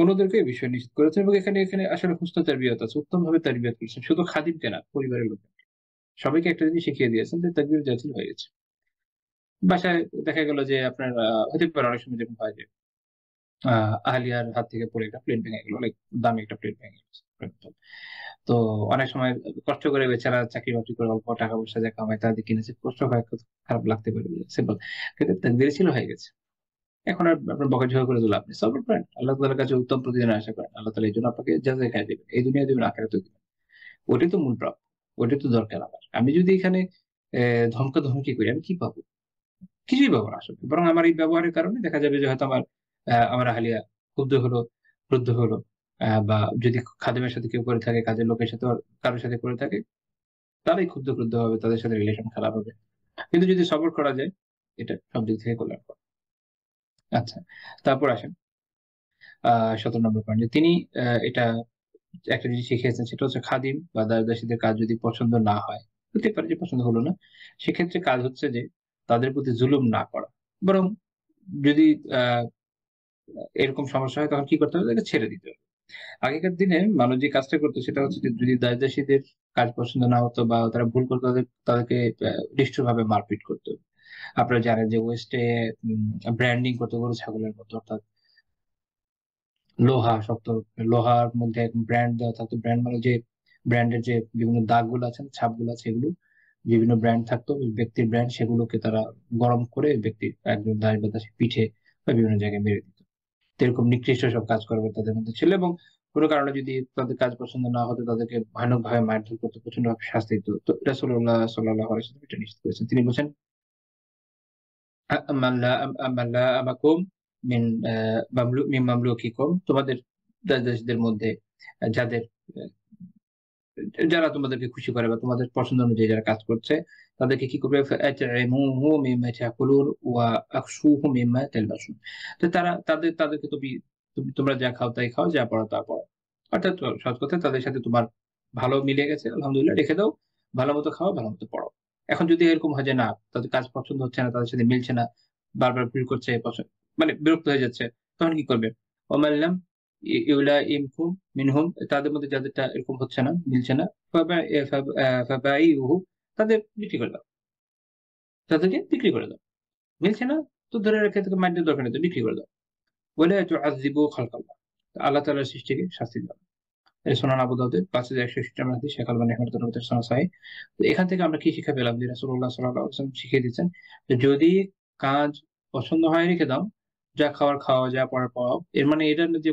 অন্যদেরকে এই বিষয়ে নিষেধ করেছেন এবং এখানে আসলে হুসনুত তারবিয়াত আছে। উত্তমভাবে তারবিয়াত করেছেন। শুধু খাদিমকে না, পরিবারের লোক। সবাইকে একটা জিনিস শিখিয়ে দিয়েছেন যে তাকবীর জাহিল হয়ে গেছে। বাসায় দেখা গেল যে আপনার হতে পারে অনেক সময় যেরকম হয় যে আ আহলিয়ার হাত থেকে পড়ে একটা প্লেট ভেঙে গেল। অনেক দামি একটা প্লেট ভেঙে গেছে। তো অনেক সময় কষ্ট করে বেচারা চাকরি-বাকরি করে অল্প টাকা-পয়সা যা কামায় তা দিয়ে কিনেছে। কষ্ট হয়, খারাপ লাগতে পারে। সিম্পল। কিন্তু তাকদীরে ছিল হয়ে গেছে। এখন আর আপনার বকাঝকা করে তো লাভ নেই। সবর করেন। আল্লাহ তাআলার কাছে উত্তম প্রতিদানের আশা করেন। আল্লাহ তাআলা এজন্য আপনাকে জাযায়ে খাইয়ে দিবেন। এই দুনিয়ায় দিবেন, আখিরাতেও দিবেন। ওইটাই তো মূল প্রাপ্য। ওইটাই তো দরকার আমার। আমি যদি এখানে ধমকাধমকি করি, আমি কি পাবো? কিছুই পাবো না আসলে। বরং আমার এই ব্যবহারের কারণে দেখা যাবে যে হয়তো আমার আহলিয়া ক্ষুব্ধ হলো, ক্রুদ্ধ হলো। বা যদি খাদেমের সাথে কেউ করে থাকে, কাজের লোকের সাথে কারো সাথে করে থাকে, তারাই ক্রুদ্ধ হবে, তাদের সাথে রিলেশন খারাপ হবে। কিন্তু যদি সবর করা যায়, এটা সব দিক থেকে কল্যাণকর। আচ্ছা, তারপর আসেন ১৭ নম্বর পয়েন্ট যে তিনি এটা একটা জিনিস শিখিয়েছেন সেটা হচ্ছে খাদিম বা দাস-দাসীদের কাজ যদি পছন্দ না হয়, হতে পারে যে পছন্দ হলো না। সেক্ষেত্রে কাজ হচ্ছে যে তাদের প্রতি জুলুম না করা। বরং যদি আ এরকম সমস্যা হয় তখন কি করতে হবে? তাদেরকে ছেড়ে দিতে হবে। আগেকার দিনে মানুষ যে কাজটা করত সেটা হচ্ছে যে যদি দাস-দাসীদের কাজ পছন্দ না হতো বা তারা ভুল করত তাদেরকে নিষ্ঠুরভাবে মারপিট করত। আপনারা জানেন যে ওয়েস্টে উম ব্র্যান্ডিং করত গরু ছাগলের মতো অর্থাৎ শক্ত লোহার মধ্যে ব্র্যান্ড দেওয়া থাকতো। ব্র্যান্ড মানে যে ব্র্যান্ডের যে বিভিন্ন দাগগুলো আছে, ছাপগুলো আছে এগুলো বিভিন্ন ব্র্যান্ড থাকতো। ওই ব্যক্তির ব্র্যান্ড সেগুলোকে তারা গরম করে ব্যক্তির একজন দাস বা দাসীর পিঠে বা বিভিন্ন জায়গায় মেরে দিত। তো এরকম নিকৃষ্ট সব কাজ করবার তাদের মধ্যে ছিল এবং কোন কারণে যদি তাদের কাজ পছন্দ না হতো তাদেরকে ভয়ানকভাবে মারধর করত, প্রচন্ডভাবে শাস্তি দিত। তো রাসূলুল্লাহ সাল্লাল্লাহু আলাইহি ওয়াসাল্লাম এটা নিষেধ করেছেন। তিনি বলছেন আম্মাল্লা আমাকুম মিন আ মিন মামলুকিকুম তোমাদের দাস-দাসীদের মধ্যে যাদের আ যারা তোমাদেরকে খুশি করে বা তোমাদের পছন্দ অনুযায়ী যারা কাজ করছে তাদেরকে কি করবে? ফাআত'ইমুহু মিম্মা তাকুলুন ওয়া আকসুহু মিম্মা তালবাসুন। তো তাদেরকে তোমরা যা খাও তাই খাও, যা পড়ো তা পড়ো। অর্থাৎ সহজ কথায় তাদের সাথে তোমার ভালো মিলে গেছে আলহামদুলিল্লাহ রেখে দাও। ভালোমতো খাও, ভালোমতো পড়ো। এখন যদি এরকম হয় যে না তাদের কাজ পছন্দ হচ্ছে না, তাদের সাথে মিলছে না, বারবার ভুল করছে, মানে বিরক্ত হয়ে যাচ্ছে, তখন কি করবে? ওমান লাম ইউলাইমকুম মিনহুম তাদের মধ্যে যাদেরটা এরকম হচ্ছে না, মিলছে না, ফাবাইউহু তাদের বিক্রি করে দাও। তাদেরকে বিক্রি করে দাও। মিলছে না তো ধরে রেখে তাকে মাইর দেওয়ার দরকার নেই, তো বিক্রি করে দাও। ওয়ালা তুআযযিবু খালকাল্লাহ। আল্লাহ তাআলার সৃষ্টিকে শাস্তি দাও। এই সুনান আবু দাউদের ৫,১৬০ নম্বর হাদিস শেখ আলবানী রাহিমাহুল্লাহ সুনান সাহিহ। তো এখান থেকে আমরা কি শিক্ষা পেলাম যে রাসূলুল্লাহ সাল্লাল্লাহু আলাইহি ওয়াসাল্লাম শিখিয়ে দিয়েছেন যে যদি কাজ পছন্দ হয় রেখে দাও, যা খাওয়ার খাওয়া, যা পড়ার পড়াও। এর মানে এটা না যে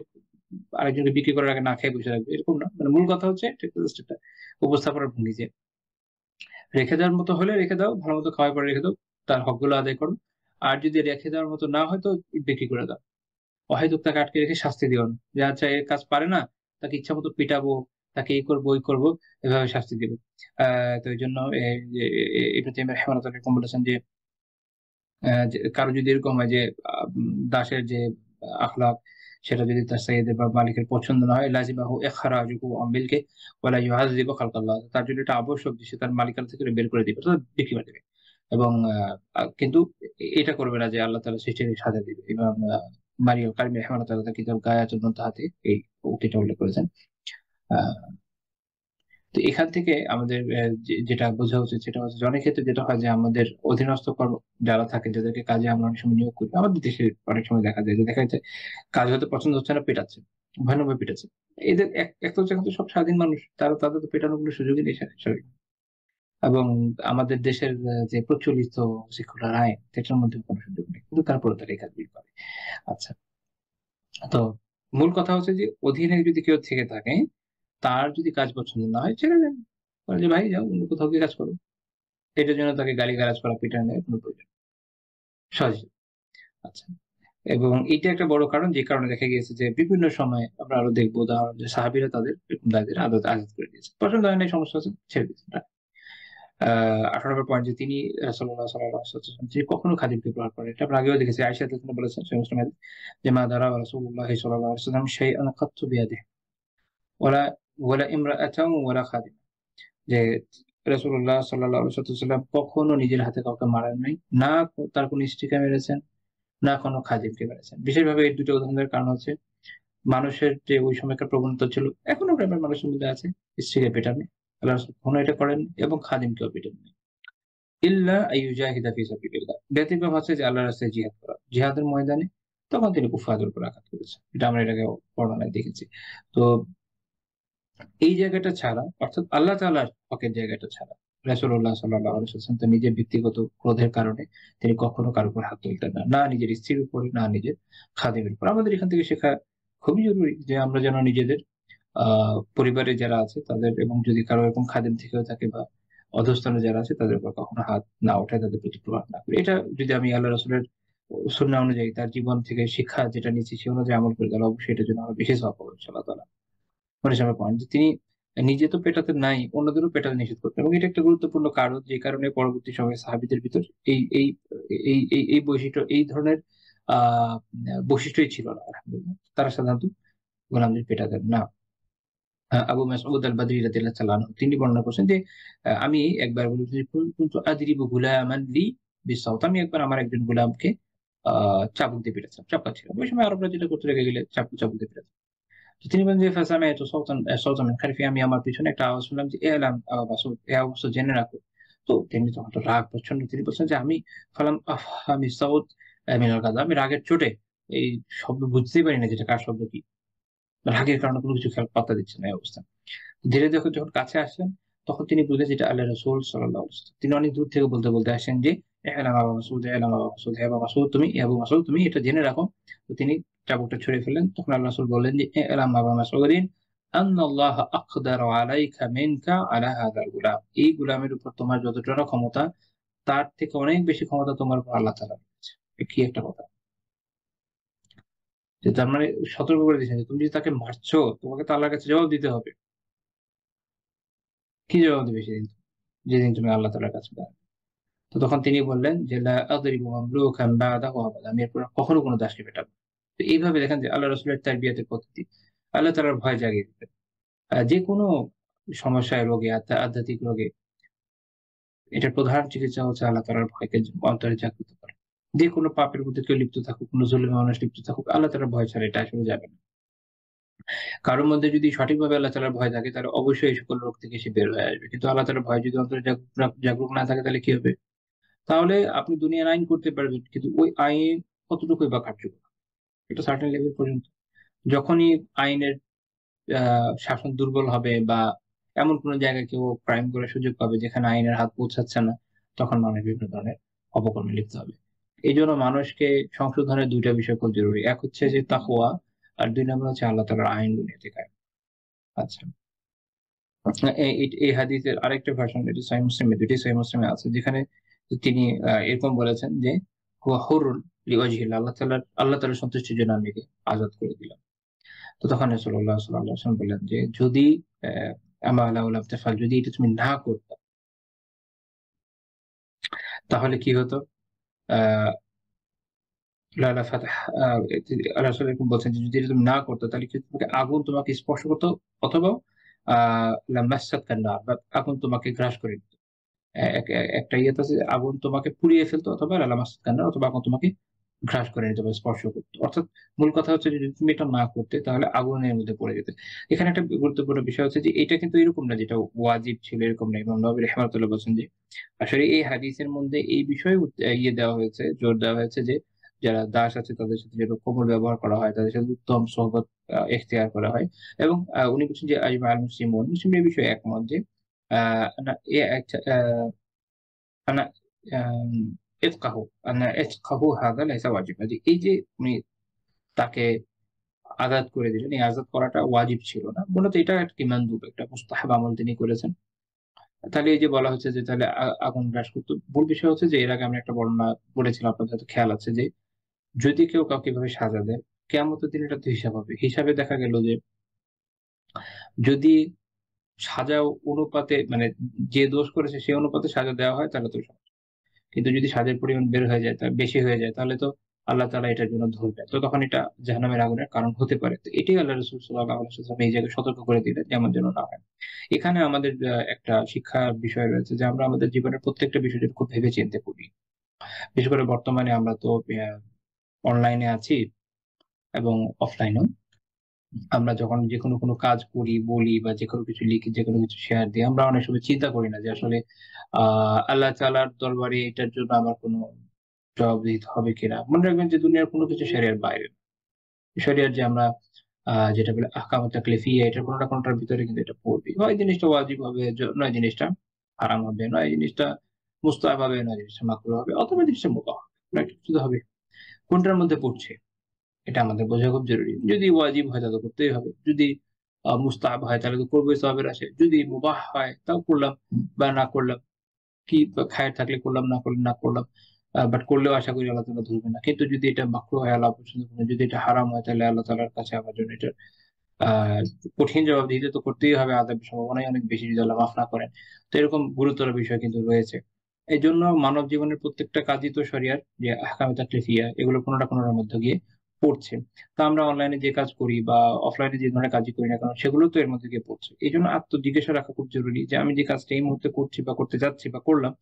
আরেকজনকে বিক্রি করার আগে না খেয়ে বসে রাখবে এরকম না। মানে মূল কথা হচ্ছে এটা জাস্ট একটা উপস্থাপনার ভঙ্গি যে রেখে দেওয়ার মতো হলে রেখে দাও, ভালোমতো খাওয়ার পরে রেখে দাও। তার হকগুলো আদায় করো। আর যদি রেখে দেওয়ার মতো না হয় তো বিক্রি করে দাও। অহেতুক তাকে আটকে রেখে শাস্তি দিও না। যে আচ্ছা এ কাজ পারে না, তাকে ইচ্ছামত পিটাবো, তাকে এই করব, ওই করব, এভাবে শাস্তি দিব। তো এইজন্য যে ইবনে তাইমিয়া রাহিমাহুল্লাহ এরকম বলেছেন যে যে কারো যদি এরকম হয় যে দাসের যে আখলাক সেটা যদি তার সাইয়েদের বা মালিকের পছন্দ না হয় লাজিমাহু ইখরাজুহু আন মিলকি ওয়ালা ইউআযযিবু খালকাল্লাহ। তার জন্য এটা আবশ্যক যে সে তার মালিকানা থেকে বের করে দিবে। অর্থাৎ বিক্রি করে দিবে। এবং কিন্তু এটা করবে না যে আল্লাহ তাআলা সৃষ্টিকে সাজা দিবে। ইমাম মারিও কারিমি রাহিমাহুল্লাহ তার কিতাব গায়াতুন মুনতাহাতে এই উক্তিটা উল্লেখ করেছেন। আ তো এখান থেকে আমাদের যেটা বোঝা উচিত সেটা হচ্ছে যে অনেক ক্ষেত্রে যেটা হয় যে আমাদের অধীনস্থ যারা থাকে যাদেরকে কাজে আমরা অনেক সময় নিয়োগ করি। আমাদের দেশে অনেক সময় দেখা যায় যে দেখা যাচ্ছে কাজ হয়তো পছন্দ হচ্ছে না পেটাচ্ছে। ভয়ানকভাবে পিটেছে। এদের একটা হচ্ছে এখন তো সব স্বাধীন মানুষ, তাদের তো পেটানোর কোনো সুযোগই নেই স্বাভাবিক। এবং আমাদের দেশের যে প্রচলিত সেকুলার আইন সেটার মধ্যে কোনো সুযোগ নেই, কিন্তু তারপরে তারা এই কাজগুলি করে। আচ্ছা, তো মূল কথা হচ্ছে যে অধীনে যদি কেউ থেকে থাকে, তার যদি কাজ পছন্দ না হয় ছেড়ে দেন, বলেন যে ভাই যাও অন্য কোথাও গিয়ে কাজ করো। এটার জন্য তাকে গালিগালাজ করা, পিটানো দেওয়ার কোনো প্রয়োজন নেই। সহজ। আচ্ছা, এবং এটা একটা বড় কারণ যে কারণে দেখা গিয়েছে যে বিভিন্ন সময় আমরা আরো দেখবো উদাহরণ যে সাহাবীরা তাদের এরকম দায়দের আজাদ করে দিয়েছে। পছন্দ হয় নাই, সমস্যা আছে, ছেড়ে দিয়েছেন। ১৮ নম্বর পয়েন্ট যে তিনি রাসূলুল্লাহ সাল্লাল্লাহু আলাইহি ওয়াসাল্লাম যে কখনো খাদিমকে প্রহার করেন। এটা আমরা আগেও দেখেছি। আয়েশা রাদিয়াল্লাহু বলেছেন সহিহ মুসলিম হাদিস যে মা দারা রাসূলুল্লাহ সাল্লাল্লাহু আলাইহি ওয়াসাল্লাম শাইআন কাত্তু বিয়াদিহি ওয়ালা ওয়ালা ইমরাআতান ওয়ালা খাদিমা। যে রাসূলুল্লাহ সাল্লাল্লাহু আলাইহি ওয়াসাল্লাম কখনো নিজের হাতে কাউকে মারেন নাই, না তার কোন স্ত্রীকে মেরেছেন, না কোনো খাদিমকে মেরেছেন। বিশেষভাবে এই দুটো উদাহরণের কারণ হচ্ছে মানুষের যে ওই সময়কার প্রবণতা ছিল, এখনো গ্রামের মানুষের মধ্যে আছে, স্ত্রীকে পেটানো। আল্লাহ রাসূল কখনো এটা করেননি এবং খাদিমকেও পিটাননি। ইল্লা আইয়ুজাহিদা ফি সাবিলিল্লাহ। ব্যতিক্রম হচ্ছে যে আল্লাহর রাস্তায় জিহাদ করা। জিহাদের ময়দানে তখন তিনি কুফফারদের উপর আঘাত করেছেন। এটা আমরা এর আগেও বর্ণনায় দেখেছি। তো এই জায়গাটা ছাড়া, অর্থাৎ আল্লাহ তাআলার হকের জায়গাটা ছাড়া রাসূলুল্লাহ সাল্লাল্লাহু আলাইহি ওয়াসাল্লাম তার নিজের ব্যক্তিগত ক্রোধের কারণে তিনি কখনো কারো উপর হাত তুলতেন না। না নিজের স্ত্রীর উপরে, না নিজের খাদিমের উপর। আমাদের এখান থেকে শেখা খুবই জরুরি যে আমরা যেন নিজেদের আ পরিবারে যারা আছে তাদের, এবং যদি কারো এরকম খাদিম থেকেও থাকে বা অধস্তনে যারা আছে তাদের উপর কখনো হাত না ওঠায়, তাদের প্রতি প্রহার না করি। এটা যদি আমি আল্লাহ রাসূলের সুন্নাহ অনুযায়ী তার জীবন থেকে শিক্ষা যেটা নিচ্ছি সে অনুযায়ী আমল করি, তাহলে অবশ্যই এটার জন্য আমরা বেশি সওয়াব পাবো ইনশাআল্লাহ তাআলা। ১৯ নম্বর পয়েন্ট যে তিনি নিজে তো পেটাতে নাই, অন্যদেরও পেটাতে নিষেধ করতেন, এবং এটা একটা গুরুত্বপূর্ণ কারণ যে কারণে পরবর্তী সময়ে সাহাবীদের ভিতর এই এই এই বৈশিষ্ট্য, এই ধরনের আ বৈশিষ্ট্যই ছিল না আলহামদুলিল্লাহ। তারা সাধারণত গোলামদের পেটাতেন না। আবু মাসউদ আল-বাদরি রাদিয়াল্লাহু তাআলা আনহু তিনি বর্ণনা করছেন যে আমি একবার বলেছি যে কুনতু আদরিবু গুলামান লি বিসাউত। আমি একবার আমার একজন গোলামকে আ চাবুক দিয়ে পেটাচ্ছিলাম, চাপকাচ্ছিলাম। ওই সময় আরবরা যেটা করতে রেগে গেলে চাবুক দিয়ে পেটাতো। তো তিনি বলেন যে ফাসামাইতু সাওতান মিন খালফি। আমি আমার পিছনে একটা আওয়াজ শুনলাম যে ইলাম আবু মাসউদ, এ আবু মাসউদ জেনে রাখো। তো তিনি তখন তো রাগ প্রচন্ড। তিনি বলছেন যে আমি ফালাম আফহামি সাউত মিনাল গাযা। আমি রাগের চোটে এই শব্দ বুঝতেই পারি না যে এটা কার শব্দ কি। রাগের কারণে কোনো কিছু খেয়াল পাত্তা দিচ্ছে না এই অবস্থা। ধীরে যখন যখন কাছে আসলেন তখন তিনি বুঝলেন যে এটা আল্লাহ রাসূল সাল্লাল্লাহু আলাইহি ওয়াসাল্লাম। তিনি অনেক দূর থেকে বলতে আসেন যে ইলাম আবু মাসউদ, ইলাম আবু মাসউদ, হে আবু মাসউদ তুমি, হে আবু মাসউদ তুমি এটা জেনে রাখো। তো তিনি চাবুকটা ছুঁড়ে ফেললেন। তখন আল্লাহ রাসূল বললেন যে ইলাম আবু মাসউদিন আন্নাল্লাহ আকদারু আলাইকা মিনকা আলা হাযাল গুলাম। এই গোলামের উপর তোমার যতটা ক্ষমতা, তার থেকে অনেক বেশি ক্ষমতা তোমার উপর আল্লাহ তাআলা রেখেছে। কি একটা কথা! যে তার মানে সতর্ক করে দিয়েছেন যে তুমি যে তাকে মারছো, তোমাকে তো আল্লাহর কাছে জবাব দিতে হবে। কি জবাব দিবে সেদিন? যেদিন তুমি আল্লাহ তাআলার কাছে দাঁড়াবে। তো তখন তিনি বললেন যে, "লা আদরিবু মামলুকান বা'দাহু আবাদা।" আমি এরপর কখনো কোন দাসকে পেটাবো না। তো এইভাবে দেখেন যে আল্লাহ রাসূলের তারবিয়াতের পদ্ধতি আল্লাহ তাআলার ভয় জাগিয়ে দিতেন। যেকোনো সমস্যায়, রোগে, আধ্যাত্মিক রোগে এটার প্রধান চিকিৎসা হচ্ছে আল্লাহ তাআলার ভয়কে অন্তরে জাগ্রত করা। যেকোনো পাপের মধ্যে কেউ লিপ্ত থাকুক, কোন জুলুমে মানুষ লিপ্ত থাকুক, আল্লাহ তাআলার ভয় ছাড়া এটা আসলে যাবে না। কারো মধ্যে যদি সঠিকভাবে আল্লাহ তাআলার ভয় থাকে তাহলে অবশ্যই এই সকল রোগ থেকে সে বের হয়ে আসবে। কিন্তু আল্লাহ তাআলার ভয় যদি অন্তরে জাগরুক না থাকে তাহলে কি হবে? তাহলে আপনি দুনিয়ার আইন করতে পারবেন। কিন্তু ওই আইন কতটুকুই বা কার্যকর? একটা সার্টেন লেভেল পর্যন্ত। যখনই আইনের আ শাসন দুর্বল হবে বা এমন কোন জায়গায় কেউ ক্রাইম করার সুযোগ পাবে যেখানে আইনের হাত পৌঁছাচ্ছে না, তখন মানুষ বিভিন্ন ধরনের অপকর্মে লিপ্ত হবে। এজন্য মানুষকে সংশোধনের ২ টা বিষয় খুব জরুরি। এক হচ্ছে যে তাকওয়া, আর ২ নম্বর হচ্ছে আল্লাহ তাআলার আইন দুনিয়াতে কায়েম। আচ্ছা। এই হাদিসের আরেকটা ভার্সন, এটা সহিহ মুসলিমে, ২ টি সহিহ মুসলিমে আছে যেখানে তিনি এরকম বলেছেন যে হুয়া হুরুন লিওয়াজহিল্লাহ। আল্লাহ তাআলার সন্তুষ্টির জন্য আমি একে আযাদ করে দিলাম। তো তখন রাসূলুল্লাহ সাল্লাল্লাহু আলাইহি ওয়াসাল্লাম বললেন যে যদি আমা লাউ লাম তাফআল, যদি এটা তুমি না করতা তাহলে কি হতো? আ লা লা ফাতাহ আল্লাহ রাসূল এরকম বলছেন যে যদি এটা তুমি না করতে তাহলে কি তোমাকে আগুন তোমাকে স্পর্শ করত, অথবা আ লামাসাতকান নার, বা আগুন তোমাকে গ্রাস করে নিত। একটা ইয়েতে আছে যে আগুন তোমাকে পুড়িয়ে ফেলতো, অথবা লামাসাতকান নার, অথবা আগুন তোমাকে গ্রাস করে নিত বা স্পর্শ করত। অর্থাৎ মূল কথা হচ্ছে যে যদি তুমি এটা না করতে তাহলে আগুনের মধ্যে পড়ে যেতে। এখানে একটা গুরুত্বপূর্ণ বিষয় হচ্ছে যে এটা কিন্তু এরকম না যেটা ওয়াজিব ছিল এরকম না। ইমাম নববী রাহিমাহুল্লাহ বলছেন যে আসলে এই হাদিসের মধ্যে এই বিষয়ে ইয়ে দেওয়া হয়েছে, জোর দেওয়া হয়েছে যে যারা দাস আছে তাদের সাথে যেন কোমল ব্যবহার করা হয়, তাদের সাথে উত্তম সোহবত ইখতিয়ার করা হয়। এবং উনি বলছেন যে আজমা আল মুসলিমুন, মুসলিমরা এই বিষয়ে একমত যে আ আনা এ একটা আনা আম ইফকাহু আনা ইফকাহু হাযা লাইসা ওয়াজিবা, যে এই যে উনি তাকে আজাদ করে দিলেন, এই আজাদ করাটা ওয়াজিব ছিল না। মূলত এটা একটা মানদুব, একটা মুস্তাহাব আমল তিনি করেছেন। তাহলে এই যে বলা হচ্ছে যে তাহলে আগুন গ্রাস করত। মূল বিষয় হচ্ছে যে এর আগে আমি একটা বর্ণনা বলেছিলাম, আপনাদের হয়তো খেয়াল আছে যে যদি কেউ কাউকে এভাবে সাজা দেয়, কিয়ামতের দিন এটা তো হিসাব হবে। হিসাবে দেখা গেল যে যদি সাজা অনুপাতে মানে যে দোষ করেছে সে অনুপাতে সাজা দেওয়া হয় তাহলে তো সমস্যা। কিন্তু যদি সাজার পরিমাণ বের হয়ে যায়, বেশি হয়ে যায়, তাহলে তো আল্লাহ তাআলা এটার জন্য ধরবেন। তো তখন এটা জাহান্নামের আগুনের কারণ হতে পারে। তো এটাই আল্লাহ রাসূল সাল্লাল্লাহু আলাইহি ওয়াসাল্লাম এই জায়গায় সতর্ক করে দিলেন যেমন যেন না হয়। এখানে আমাদের একটা শিক্ষার বিষয় রয়েছে যে আমরা আমাদের জীবনের প্রত্যেকটা বিষয় যদি খুব ভেবে চিন্তে করি। বিশেষ করে বর্তমানে আমরা তো অনলাইনে আছি এবং অফলাইনেও। আমরা যখন যেকোনো কোনো কাজ করি, বলি বা যেকোনো কিছু লিখি, যেকোনো কিছু শেয়ার দিই, আমরা অনেক সময় চিন্তা করি না যে আসলে আ আল্লাহ তাআলার দরবারে এটার জন্য আমার কোনো জবাবদিহিতে হবে কিনা। মনে রাখবেন যে দুনিয়ার কোনো কিছু শরিয়ার বাইরে না। শরিয়ার যে আমরা যেটা বলে আহকাম তাকলিফিয়া, এটার কোনটা কোনটার ভিতরে কিন্তু এটা পড়বেই। হয় জিনিসটা ওয়াজিব হবে, নয় জিনিসটা হারাম হবে, নয় জিনিসটা মুস্তাহাব হবে, নয় জিনিসটা মাকরুহ হবে, অথবা জিনিসটা মুবাহ হবে। একটা কিছু তো হবে। কোনটার মধ্যে পড়ছে এটা আমাদের বোঝা খুব জরুরি। যদি ওয়াজিব হয় তাহলে করতেই হবে। যদি মুস্তাহাব হয় তাহলে তো করবোই সওয়াবের আশায়। যদি মুবাহ হয় তাও করলাম বা না করলাম। কি খায়ের থাকলে করলাম, না করলে না করলাম। বাট করলেও আশা করি আল্লাহ তাআলা ধরবেন না। কিন্তু যদি এটা মাকরুহ হয়, আল্লাহ পছন্দ করেন না, যদি এটা হারাম হয় তাহলে আল্লাহ তাআলার কাছে আমার জন্য এটা আ কঠিন জবাবদিহিতা তো করতেই হবে। আযাবের সম্ভাবনাই অনেক বেশি যদি আল্লাহ মাফ না করেন। তো এরকম গুরুতর বিষয় কিন্তু রয়েছে। এজন্য মানব জীবনের প্রত্যেকটা কাজই তো শরিয়ার যে আহকামে তাকলিফিয়া, এগুলো কোন না কোনটার মধ্য দিয়ে পড়ছে। তো আমরা অনলাইনে যে কাজ করি বা অফলাইনে যে ধরনের কাজই করি না কেন, সেগুলো তো এর মধ্যে দিয়ে পড়ছে। এজন্য আত্মজিজ্ঞাসা রাখা খুব জরুরি যে আমি যে কাজটা এই মুহূর্তে করছি বা করতে যাচ্ছি বা করলাম,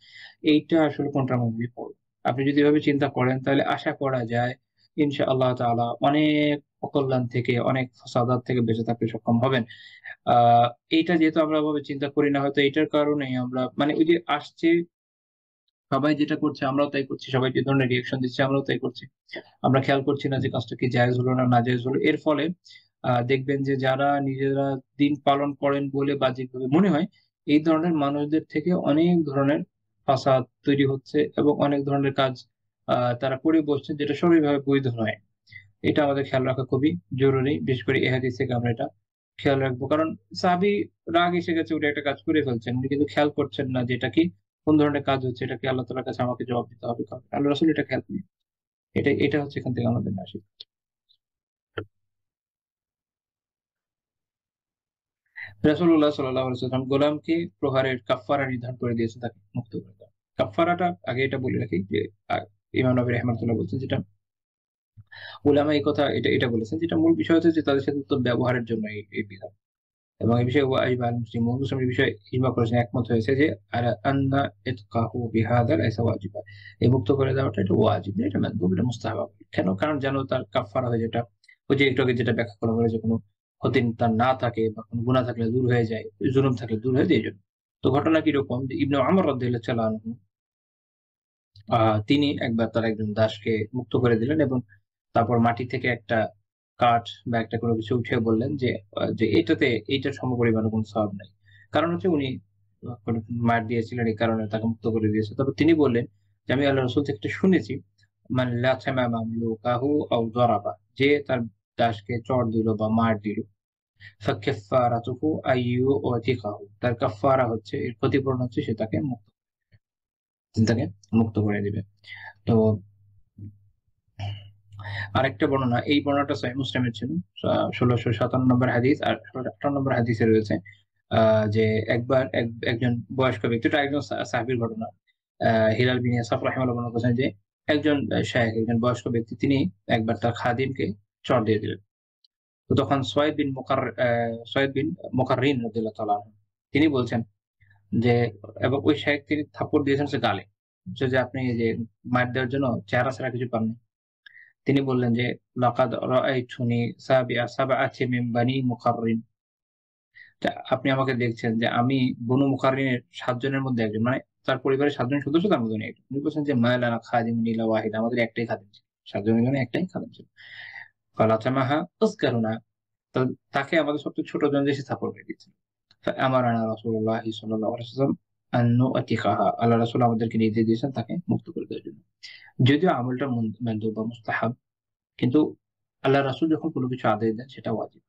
এইটা আসলে কোনটার মধ্যে দিয়ে পড়বে। আপনি যদি এভাবে চিন্তা করেন তাহলে আশা করা যায় ইনশাআল্লাহ তাআলা অনেক অকল্যাণ থেকে, অনেক ফাসাদাত থেকে বেঁচে থাকতে সক্ষম হবেন। আ এইটা যেহেতু আমরা ওভাবে চিন্তা করি না, হয়তো এইটার কারণেই আমরা মানে ওই যে আসছে, সবাই যেটা করছে আমরাও তাই করছি। সবাই যে ধরনের রিঅ্যাকশন দিচ্ছে আমরাও তাই করছি। আমরা খেয়াল করছি না যে কাজটা কি জায়েজ হলো না নাজায়েজ হলো। এর ফলে দেখবেন যে যারা নিজেরা দিন পালন করেন বলে বাহ্যিকভাবে মনে হয়, এই ধরনের মানুষদের থেকে অনেক ধরনের ফাসাদ তৈরি হচ্ছে এবং অনেক ধরনের কাজ তারা করে বসছেন যেটা সরইভাবে বৈধ নয়। এটা আমাদের খেয়াল রাখা খুবই জরুরি। বিশেষ করে এই হাদিস থেকে আমরা এটা খেয়াল রাখবো। কারণ সাহাবী রাগ এসে গেছে, উনি একটা কাজ করে ফেলছেন। উনি কিন্তু খেয়াল করছেন না যে এটা কি, কোন ধরনের কাজ হচ্ছে, এটা কি আল্লাহ তাআলার কাছে আমাকে জবাব দিতে হবে কাউকে। আল্লাহ রাসূল এটা খেয়াল করেন। এটা হচ্ছে এখান থেকে আমাদের নেওয়া শিক্ষা। রাসূলুল্লাহ সাল্লাল্লাহু আলাইহি ওয়াসাল্লাম গোলামকে প্রহারের কাফফারা নির্ধারণ করে দিয়েছেন তাকে মুক্ত করে দেওয়া। কাফফারাটা আগে এটা বলে রাখি যে আ ইমাম নবী রাহিমাহুল্লাহ বলছেন যেটা উলামা এই কথা এটা বলেছেন, যেটা মূল বিষয় হচ্ছে যে তাদের সাথে উত্তম ব্যবহারের জন্য এই বিধান। এবং এই বিষয়ে ওয়াজিব আল মুসলিমুন, মুসলিম এই বিষয়ে ইজমা করেছেন, একমত হয়েছে যে আন্না ইতকাহু বিহাদা লাইসা ওয়াজিবা। এই মুক্ত করে দেওয়াটা এটা ওয়াজিব না, এটা মানদুব, এটা মুস্তাহাব। কেন? কারণ যেন তার কাফফারা হয়, যেটা ওই যে একটু আগে যেটা ব্যাখ্যা করা হলো যে কোনো ক্ষতি তার না থাকে বা কোনো গুনাহ থাকলে দূর হয়ে যায়, জুলুম থাকলে দূর হয়ে যায় এজন্য। তো ঘটনা কিরকম যে ইবনে উমর রাদিয়াল্লাহু তাআলা আনহু আ তিনি একবার তার একজন দাসকে মুক্ত করে দিলেন এবং তারপর মাটি থেকে একটা কাঠ বা একটা কোনো কিছু উঠিয়ে বললেন যে এটাতে এইটার সমপরিমাণে কোনো সওয়াব নাই। কারণ হচ্ছে উনি কোনো মার দিয়েছিলেন, এই কারণে তাকে মুক্ত করে দিয়েছে। তবে তিনি বললেন যে, "আমি আল্লাহর রাসূল থেকে এটা শুনেছি, মান লাথামা মামলুকাহু আও দারাবা।" যে তার দাসকে চড় দিল বা মার দিল, ফাকাফফারাতুহু আইয়ু উতিকাহু। তার কাফফারা হচ্ছে, এর ক্ষতিপূরণ হচ্ছে সে তাকে মুক্ত করে দিবে। তো আরেকটা বর্ণনা, এই বর্ণনাটা সহিহ মুসলিমের ছিল। ১৬৫৭ নম্বর হাদিস আর ১৬৫৮ নম্বর হাদিসে রয়েছে আ যে একবার একজন বয়স্ক ব্যক্তি, এটা একজন সাহাবীর ঘটনা। আ হিলাল বিন ইয়াসাফ রাহিমাহুল্লাহ বর্ণনা করেছেন যে একজন শায়েখ, একজন বয়স্ক ব্যক্তি, তিনি একবার তার খাদিমকে চড় দিয়ে দিলেন। তো তখন সয়ীদ বিন মুকাররিন রাদিয়াল্লাহু তাআলা আনহু তিনি বলছেন যে, এবং ওই শায়েখ তিনি থাপ্পড় দিয়েছেন হচ্ছে গালে। যে আপনি এই যে মার দেওয়ার জন্য চেহারা ছাড়া কিছু পাননি। তিনি বললেন যে, "লাকাদ রাআইতুনি সাবআতি মিন বানি মুকাররিন।" আপনি আমাকে দেখছেন যে আমি বনু মুকাররিনের ৭ জনের মধ্যে একজন। মানে তার পরিবারের ৭ জন সদস্য, তার মধ্যে উনি একজন। উনি বলছেন যে, "মা লানা খাদিমুন ইল্লা ওয়াহিদ।" আমাদের একটাই খাদিম ছিল। 7 জনের জন্য একটাই খাদেম ছিল। ফালাতামাহা আসগারুনা, তাকে আমাদের সবচেয়ে ছোট জন এসে সাপোর্ট করে দিয়েছিল। আমারানা রাসূলুল্লাহ সাল্লাল্লাহু আলাইহি ওয়াসাল্লাম আন নুআতিকাহা, আল্লাহ রাসূল আমাদেরকে নির্দেশ দিয়েছেন তাকে মুক্ত করে দেওয়ার জন্য। যদিও আমলটা মানদুব বা মুস্তাহাব, কিন্তু আল্লাহ রাসূল যখন কোনো কিছু আদেশ দেন সেটা ওয়াজিব।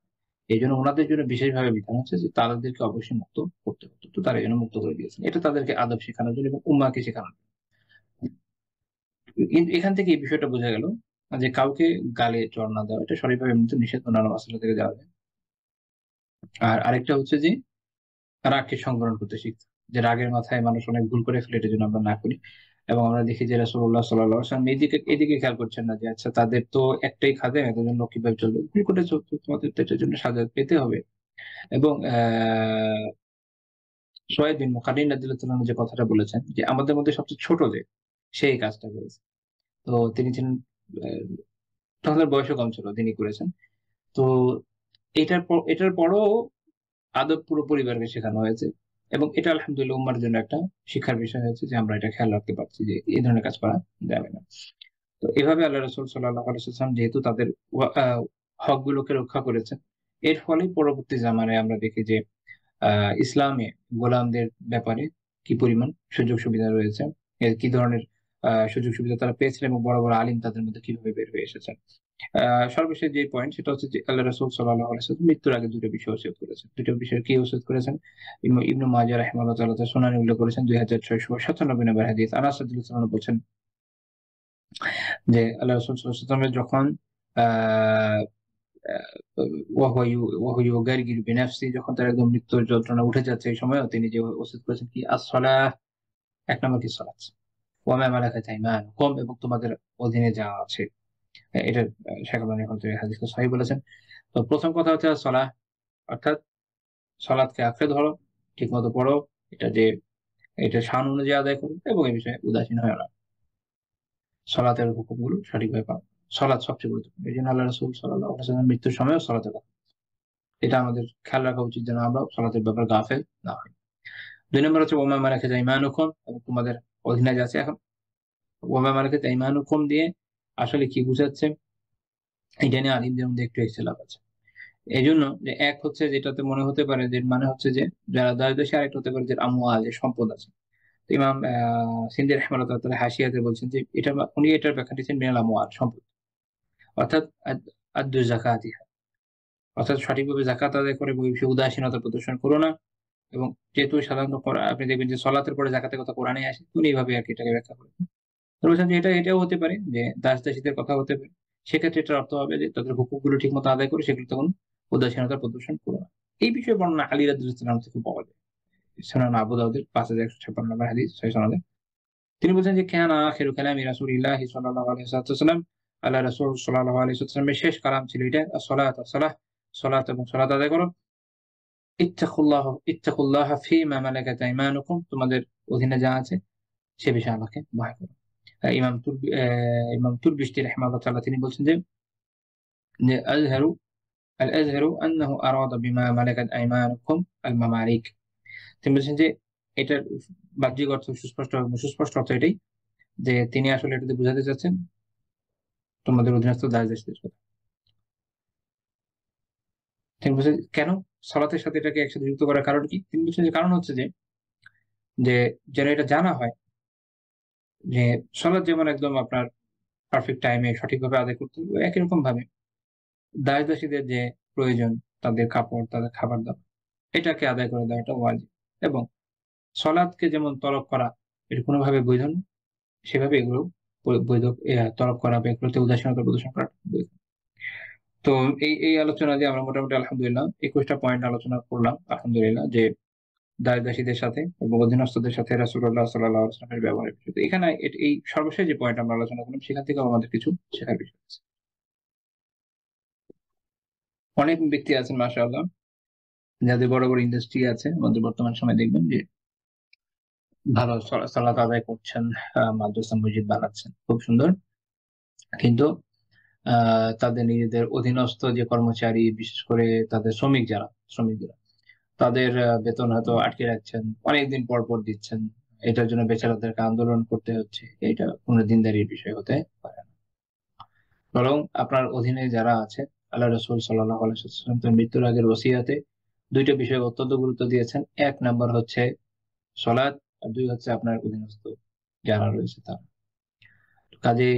এই জন্য ওনাদের জন্য বিশেষভাবে বিধান হচ্ছে যে তাদেরকে অবশ্যই মুক্ত করতে হতো, তো তারা এই জন্য মুক্ত করে দিয়েছেন। এটা তাদেরকে আদব শেখানোর জন্য এবং উম্মাহকে শেখানোর জন্য। কিন্তু এখান থেকে এই বিষয়টা বোঝা গেল যে কাউকে গালে চড় না দেওয়া এটা সঠিকভাবে এমনিতে নিষেধ, অন্যান্য মাসালা থেকে যাওয়া যায়। আর আরেকটা হচ্ছে যে রাগকে সংবরণ করতে শিখতে, যে রাগের মাথায় মানুষ অনেক ভুল করে ফেলে, এটা যেন আমরা না করি। এবং আমরা দেখি যে রাসূলুল্লাহ সাল্লাল্লাহু আলাইহি ওয়াসাল্লাম এদিকে খেয়াল করছেন না যে আচ্ছা তাদের তো একটাই খাদেম, এদের জন্য কিভাবে চলবে, ভুল করে চলতো, তোমাদের তো এটার জন্য সাজা পেতে হবে। এবং সুহাইব বিন মুকাররিন রাদিয়াল্লাহু আনহু যে কথাটা বলেছেন যে আমাদের মধ্যে সবচেয়ে ছোট যে, সে এই কাজটা করেছে। তো তিনি ছিলেন তখন তার বয়সও কম ছিল, তিনি করেছেন। তো এটার পরও আদব পুরো পরিবারকে শেখানো হয়েছে। এবং এটা আলহামদুলিল্লাহ উম্মার জন্য একটা শিক্ষার বিষয় হয়েছে যে আমরা এটা খেয়াল রাখতে পারছি যে এই ধরনের কাজ করা যাবে না। তো এভাবে আল্লাহ রাসূল সাল্লাল্লাহু আলাইহি ওয়াসাল্লাম যেহেতু তাদের হকগুলোকে রক্ষা করেছেন, এর ফলে পরবর্তী জামানায় আমরা দেখি যে ইসলামে গোলামদের ব্যাপারে কি পরিমাণ সুযোগ সুবিধা রয়েছে, কি ধরনের সুযোগ সুবিধা তারা পেয়েছিলেন এবং বড় বড় আলিম তাদের মধ্যে কিভাবে বের হয়ে এসেছেন। সর্বশেষ যে পয়েন্ট সেটা হচ্ছে যে আল্লাহ রাসূল সাল্লাল্লাহু আলাইহি ওয়াসাল্লাম মৃত্যুর আগে দুটো বিষয় ওসিয়ত করেছেন। দুটো বিষয় কি ওসিয়ত করেছেন? ইবনে মাজাহ রাহিমাহুল্লাহ তাআলা তার সুনানে উল্লেখ করেছেন 2697 নম্বর হাদিস। আনাস রাদিয়াল্লাহু আনহু বলছেন যে আল্লাহ রাসূল সাল্লাল্লাহু আলাইহি ওয়াসাল্লাম যখন আহ ওয়াহুয়া ইউগারগিরু বিনাফসি, যখন তার একদম মৃত্যুর যন্ত্রণা উঠে যাচ্ছে এই সময়ও তিনি যে ওসিয়ত করেছেন কি as-সালাহ, এক নম্বর কি সালাত, ওয়া মা মালাকাত আইমানুকুম, এবং তোমাদের অধীনে যা আছে। এটা শেখ আলবানী হাদিসকে সহিহ বলেছেন। তো প্রথম কথা হচ্ছে সালাহ, অর্থাৎ সালাতকে আঁকড়ে ধরো, ঠিক মতো পড়ো, এটা যে এটা শান অনুযায়ী আদায় করো এবং এই বিষয়ে উদাসীন হয় না। সালাতের হুকুমগুলো সঠিকভাবে পালন, সালাত সবচেয়ে গুরুত্বপূর্ণ। এই জন্য আল্লাহ রাসূল সাল্লাল্লাহু আলাইহি ওয়াসাল্লাম মৃত্যুর সময়ও সালাতের কথা, এটা আমাদের খেয়াল রাখা উচিত যেন আমরা সালাতের ব্যাপারে গাফেল না হই। 2 নম্বর হচ্ছে ওমা মালাকাত আইমানুকুম, এবং তোমাদের অধীনে যা আছে। এখন ওমা মালাকাত আইমানুকুম দিয়ে আসলে কি বুঝাচ্ছে, এটা নিয়ে আলিমদের মধ্যে একটু ইখতিলাফ আছে। এই জন্য যে এক হচ্ছে যেটাতে মনে হতে পারে যে মানে হচ্ছে যে যারা দারিদ্র, আরেকটা হতে পারে যে আমওয়াল, যে সম্পদ আছে। তো ইমাম সিন্দি রাহিমাহুল্লাহ তাআলা হাসিয়াতে বলছেন যে এটা উনি এটার ব্যাখ্যা দিচ্ছেন মিনাল আমওয়াল, সম্পদ, অর্থাৎ আদ্দু যাকাতিহা, অর্থাৎ সঠিকভাবে যাকাত আদায় করে ওই বিষয়ে উদাসীনতা প্রদর্শন করো না। এবং যেহেতু সাধারণত আপনি দেখবেন যে সলাতের পরে যাকাতের কথা কোরআনে আসে, উনি এইভাবে আর কি এটাকে ব্যাখ্যা করেন। তো বলছেন যে এটাও হতে পারে যে দাস দাসীদের কথা হতে পারে। সেক্ষেত্রে এটার অর্থ হবে যে তাদের হুকুকগুলো ঠিক মতো আদায় করে সেগুলো তখন উদাসীনতা প্রদর্শন করো না। এই বিষয়ে বর্ণনা আলী রাদিয়াল্লাহু আনহু থেকে পাওয়া যায়। সুনান আবু দাউদের 5156 নম্বর হাদিস, সহিহ সনদে। তিনি বলছেন যে কানা আখিরু কালামি রাসূলিল্লাহি সাল্লাল্লাহু আলাইহি ওয়াসাল্লাম, আল্লাহ রাসূল সাল্লাল্লাহু আলাইহি ওয়াসাল্লামের শেষ কালাম ছিল এটা as-সালাত, সালাহ, সালাত এবং সালাত আদায় করো। ইত্তাকুল্লাহ ফীমা মালাকাত আইমানুকুম, তোমাদের অধীনে যা আছে সে বিষয়ে আল্লাহকে ভয় করো। ইমাম তুরবিশতি রাহিমাহুল্লাহ তাআলা তিনি বলছেন যে যে আল-আযহারু আন্নাহু আরাদা বিমা মালাকাত আইমানুকুম আল-মামালিক। তিনি বলছেন যে এটার বাহ্যিক অর্থ সুস্পষ্ট অর্থ এটাই যে তিনি আসলে এটাতে বোঝাতে চাচ্ছেন তোমাদের অধীনস্থ দাস দাসীদের কথা। তিনি বলছেন কেন সালাতের সাথে এটাকে একসাথে যুক্ত করার কারণ কি? তিনি বলছেন যে কারণ হচ্ছে যে যে যেন এটা জানা হয় যে সালাত যেমন একদম আপনার পারফেক্ট টাইমে সঠিকভাবে আদায় করতে হবে, একই রকম ভাবে দাস দাসীদের যে প্রয়োজন, তাদের কাপড়, তাদের খাবার দাবার, এটাকে আদায় করে দেওয়া এটা ওয়াজিব। এবং সলাৎকে যেমন তলব করা এটা কোনোভাবে বৈধ নয়, সেভাবে এগুলো বৈধ, তলব করা বা এগুলোতে উদাসীনতা প্রদর্শন করা বৈধ। তো এই আলোচনা দিয়ে আমরা মোটামুটি আলহামদুলিল্লাহ 21টা পয়েন্ট আলোচনা করলাম আলহামদুলিল্লাহ, যে দাস দাসীদের সাথে এবং অধীনস্থদের সাথে রাসূলুল্লাহ সাল্লাল্লাহু আলাইহি ওয়াসাল্লামের ব্যবহারের বিষয়। তো এখানে এই সর্বশেষ যে পয়েন্ট আমরা আলোচনা করলাম সেখান থেকে আমাদের কিছু শেখার বিষয় আছে। অনেক ব্যক্তি আছেন মাশাআল্লাহ যাদের বড় বড় ইন্ডাস্ট্রি আছে আমাদের বর্তমান সময়, দেখবেন যে ভালো সালাত আদায় করছেন, মাদ্রাসা মসজিদ বানাচ্ছেন, খুব সুন্দর। কিন্তু তাদের নিজেদের অধীনস্থ যে কর্মচারী, বিশেষ করে তাদের শ্রমিকরা তাদের বেতন হয়তো আটকে রাখছেন, অনেকদিন পর পর দিচ্ছেন। এটার জন্য বেচারাদেরকে আন্দোলন করতে হচ্ছে। এটা কোনো দিনদারির বিষয় হতে পারে না। বরং আপনার অধীনে যারা আছে, আল্লাহ রাসূল সাল্লাল্লাহু আলাইহি ওয়াসাল্লাম তার মৃত্যুর আগের ওসিয়াতে দুইটা বিষয়ে অত্যন্ত গুরুত্ব দিয়েছেন। এক নাম্বার হচ্ছে সলাৎ, আর দুই হচ্ছে আপনার অধীনস্থ যারা রয়েছে তারা। কাজেই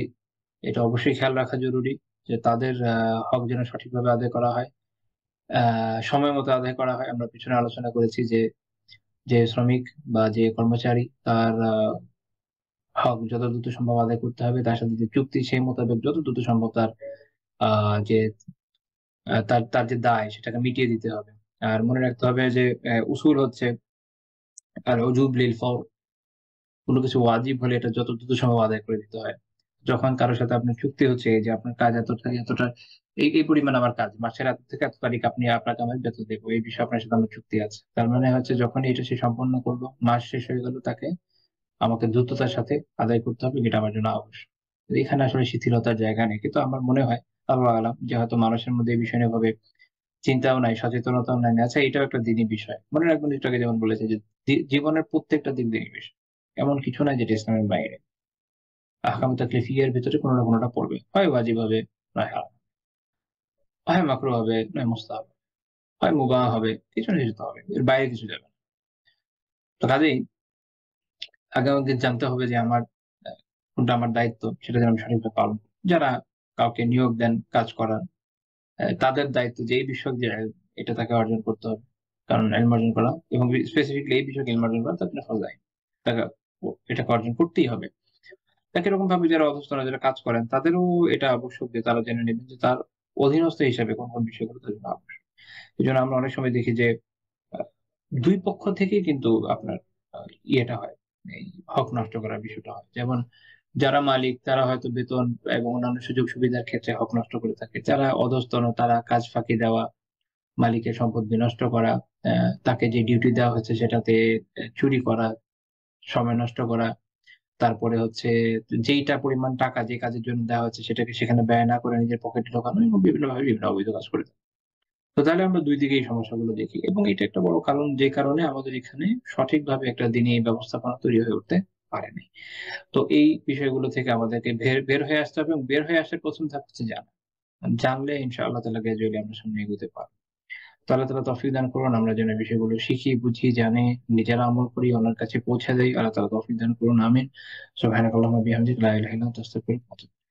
এটা অবশ্যই খেয়াল রাখা জরুরি যে তাদের হক যেন সঠিকভাবে আদায় করা হয়, সময় মতো আদায় করা হয়। আমরা পিছনে আলোচনা করেছি যে যে শ্রমিক বা যে কর্মচারী তার হক যত দ্রুত সম্ভব আদায় করতে হবে, তার সাথে যে চুক্তি সেই মোতাবেক যত দ্রুত সম্ভব তার যে তার তার যে দায় সেটাকে মিটিয়ে দিতে হবে। আর মনে রাখতে হবে যে উসুল হচ্ছে আর উজুব লিল ফওর, কোনো কিছু ওয়াজিব হলে এটা যত দ্রুত সম্ভব আদায় করে দিতে হয়। যখন কারো সাথে আপনার চুক্তি হচ্ছে যে আপনার কাজ এতটা এতটা এই পরিমাণ আমার কাজ, মাসের এত থেকে এত তারিখ আপনাকে আমি বেতন দেবো, এই বিষয়ে আপনার সাথে আমার চুক্তি আছে। তার মানে হচ্ছে যখন এটা সে সম্পন্ন করলো, মাস শেষ হয়ে গেল, তাকে আমাকে দ্রুততার সাথে আদায় করতে হবে, এটা আমার জন্য আবশ্যক। এখানে আসলে শিথিলতার জায়গা নেই, কিন্তু আমার মনে হয় আল্লাহ আলাম যে হয়তো মানুষের মধ্যে এই বিষয় নিয়ে ভাবে চিন্তাও নাই, সচেতনতাও নাই। আচ্ছা, এটাও একটা দিনই বিষয়। মনে রাখবেন এটাকে যেমন বলেছে যে জীবনের প্রত্যেকটা দিক দিনই বিষয়, এমন কিছু নাই যেটা ইসলামের বাইরে। আহকাম তাকলিফিয়ার ভিতরে কোনো না কোনোটা পড়বে, হয় ওয়াজিব হবে, নয় হারাম, হয় মাকরু হবে, নয় মুস্তাহাব, হয় মুবাহ হবে, কিছু না কিছু তো হবে, এর বাইরে কিছু যাবে না। তো কাজেই আগে আমাদের জানতে হবে যে আমার কোনটা আমার দায়িত্ব, সেটা যেন আমি সঠিকভাবে পালন করি। যারা কাউকে নিয়োগ দেন কাজ করার, তাদের দায়িত্ব যে এই বিষয়ক যে এটা তাকে অর্জন করতে হবে। কারণ ইলম অর্জন করা এবং স্পেসিফিকলি এই বিষয়ক ইলম অর্জন করা তার জন্য ফরজ আইন। তাকে এটাকে অর্জন করতেই হবে। একই রকম ভাবে যারা অধস্তন, যারা কাজ করেন, তাদেরও এটা আবশ্যক যে তারা জেনে নেবেন যে তার অধীনস্থ হিসেবে কোন কোন বিষয়গুলো তার জন্য আবশ্যক। এই জন্য আমরা অনেক সময় দেখি যে আহ, দুই পক্ষ থেকেই কিন্তু আপনার ইয়েটা হয়, এই হক নষ্ট করার বিষয়টা হয়। যেমন যারা মালিক তারা হয়তো বেতন এবং অন্যান্য সুযোগ সুবিধার ক্ষেত্রে হক নষ্ট করে থাকে, যারা অধস্তন তারা কাজ ফাঁকি দেওয়া, মালিকের সম্পদ বিনষ্ট করা, তাকে যে ডিউটি দেওয়া হচ্ছে সেটাতে চুরি করা, সময় নষ্ট করা, তারপরে হচ্ছে যেইটা পরিমাণ টাকা যে কাজের জন্য দেওয়া হচ্ছে সেটাকে সেখানে ব্যয় না করে নিজের পকেটে ঢোকানো, এবং বিভিন্ন ভাবে বিভিন্ন অবৈধ কাজ করে থাকে। তো তাহলে আমরা দুই দিকে এই সমস্যাগুলো দেখি, এবং এটা একটা বড় কারণ যে কারণে আমাদের এখানে সঠিকভাবে একটা দিনী ব্যবস্থাপনা তৈরি হয়ে উঠতে পারেনি। তো এই বিষয়গুলো থেকে আমাদেরকে বের হয়ে আসতে হবে, এবং বের হয়ে আসার প্রথম ধাপ হচ্ছে জানা। জানলে ইনশাআল্লাহ তাআলা গ্রাজুয়ালি আমরা সামনে এগোতে পারবো। তো আল্লাহ তাআলা তৌফিক দান করুন, আমরা যেন এই বিষয়গুলো শিখি, বুঝি, জানি, নিজেরা আমল করি, ওনার কাছে পৌঁছে দেই। আল্লাহ তাআলা তৌফিক দান করুন, আমিন। সুবহানাকাল্লাহুম্মা বিহামদিকা লা ইলাহা ইল্লা আনতা আস্তাগফিরুকা ওয়া আতুবু ইলাইক।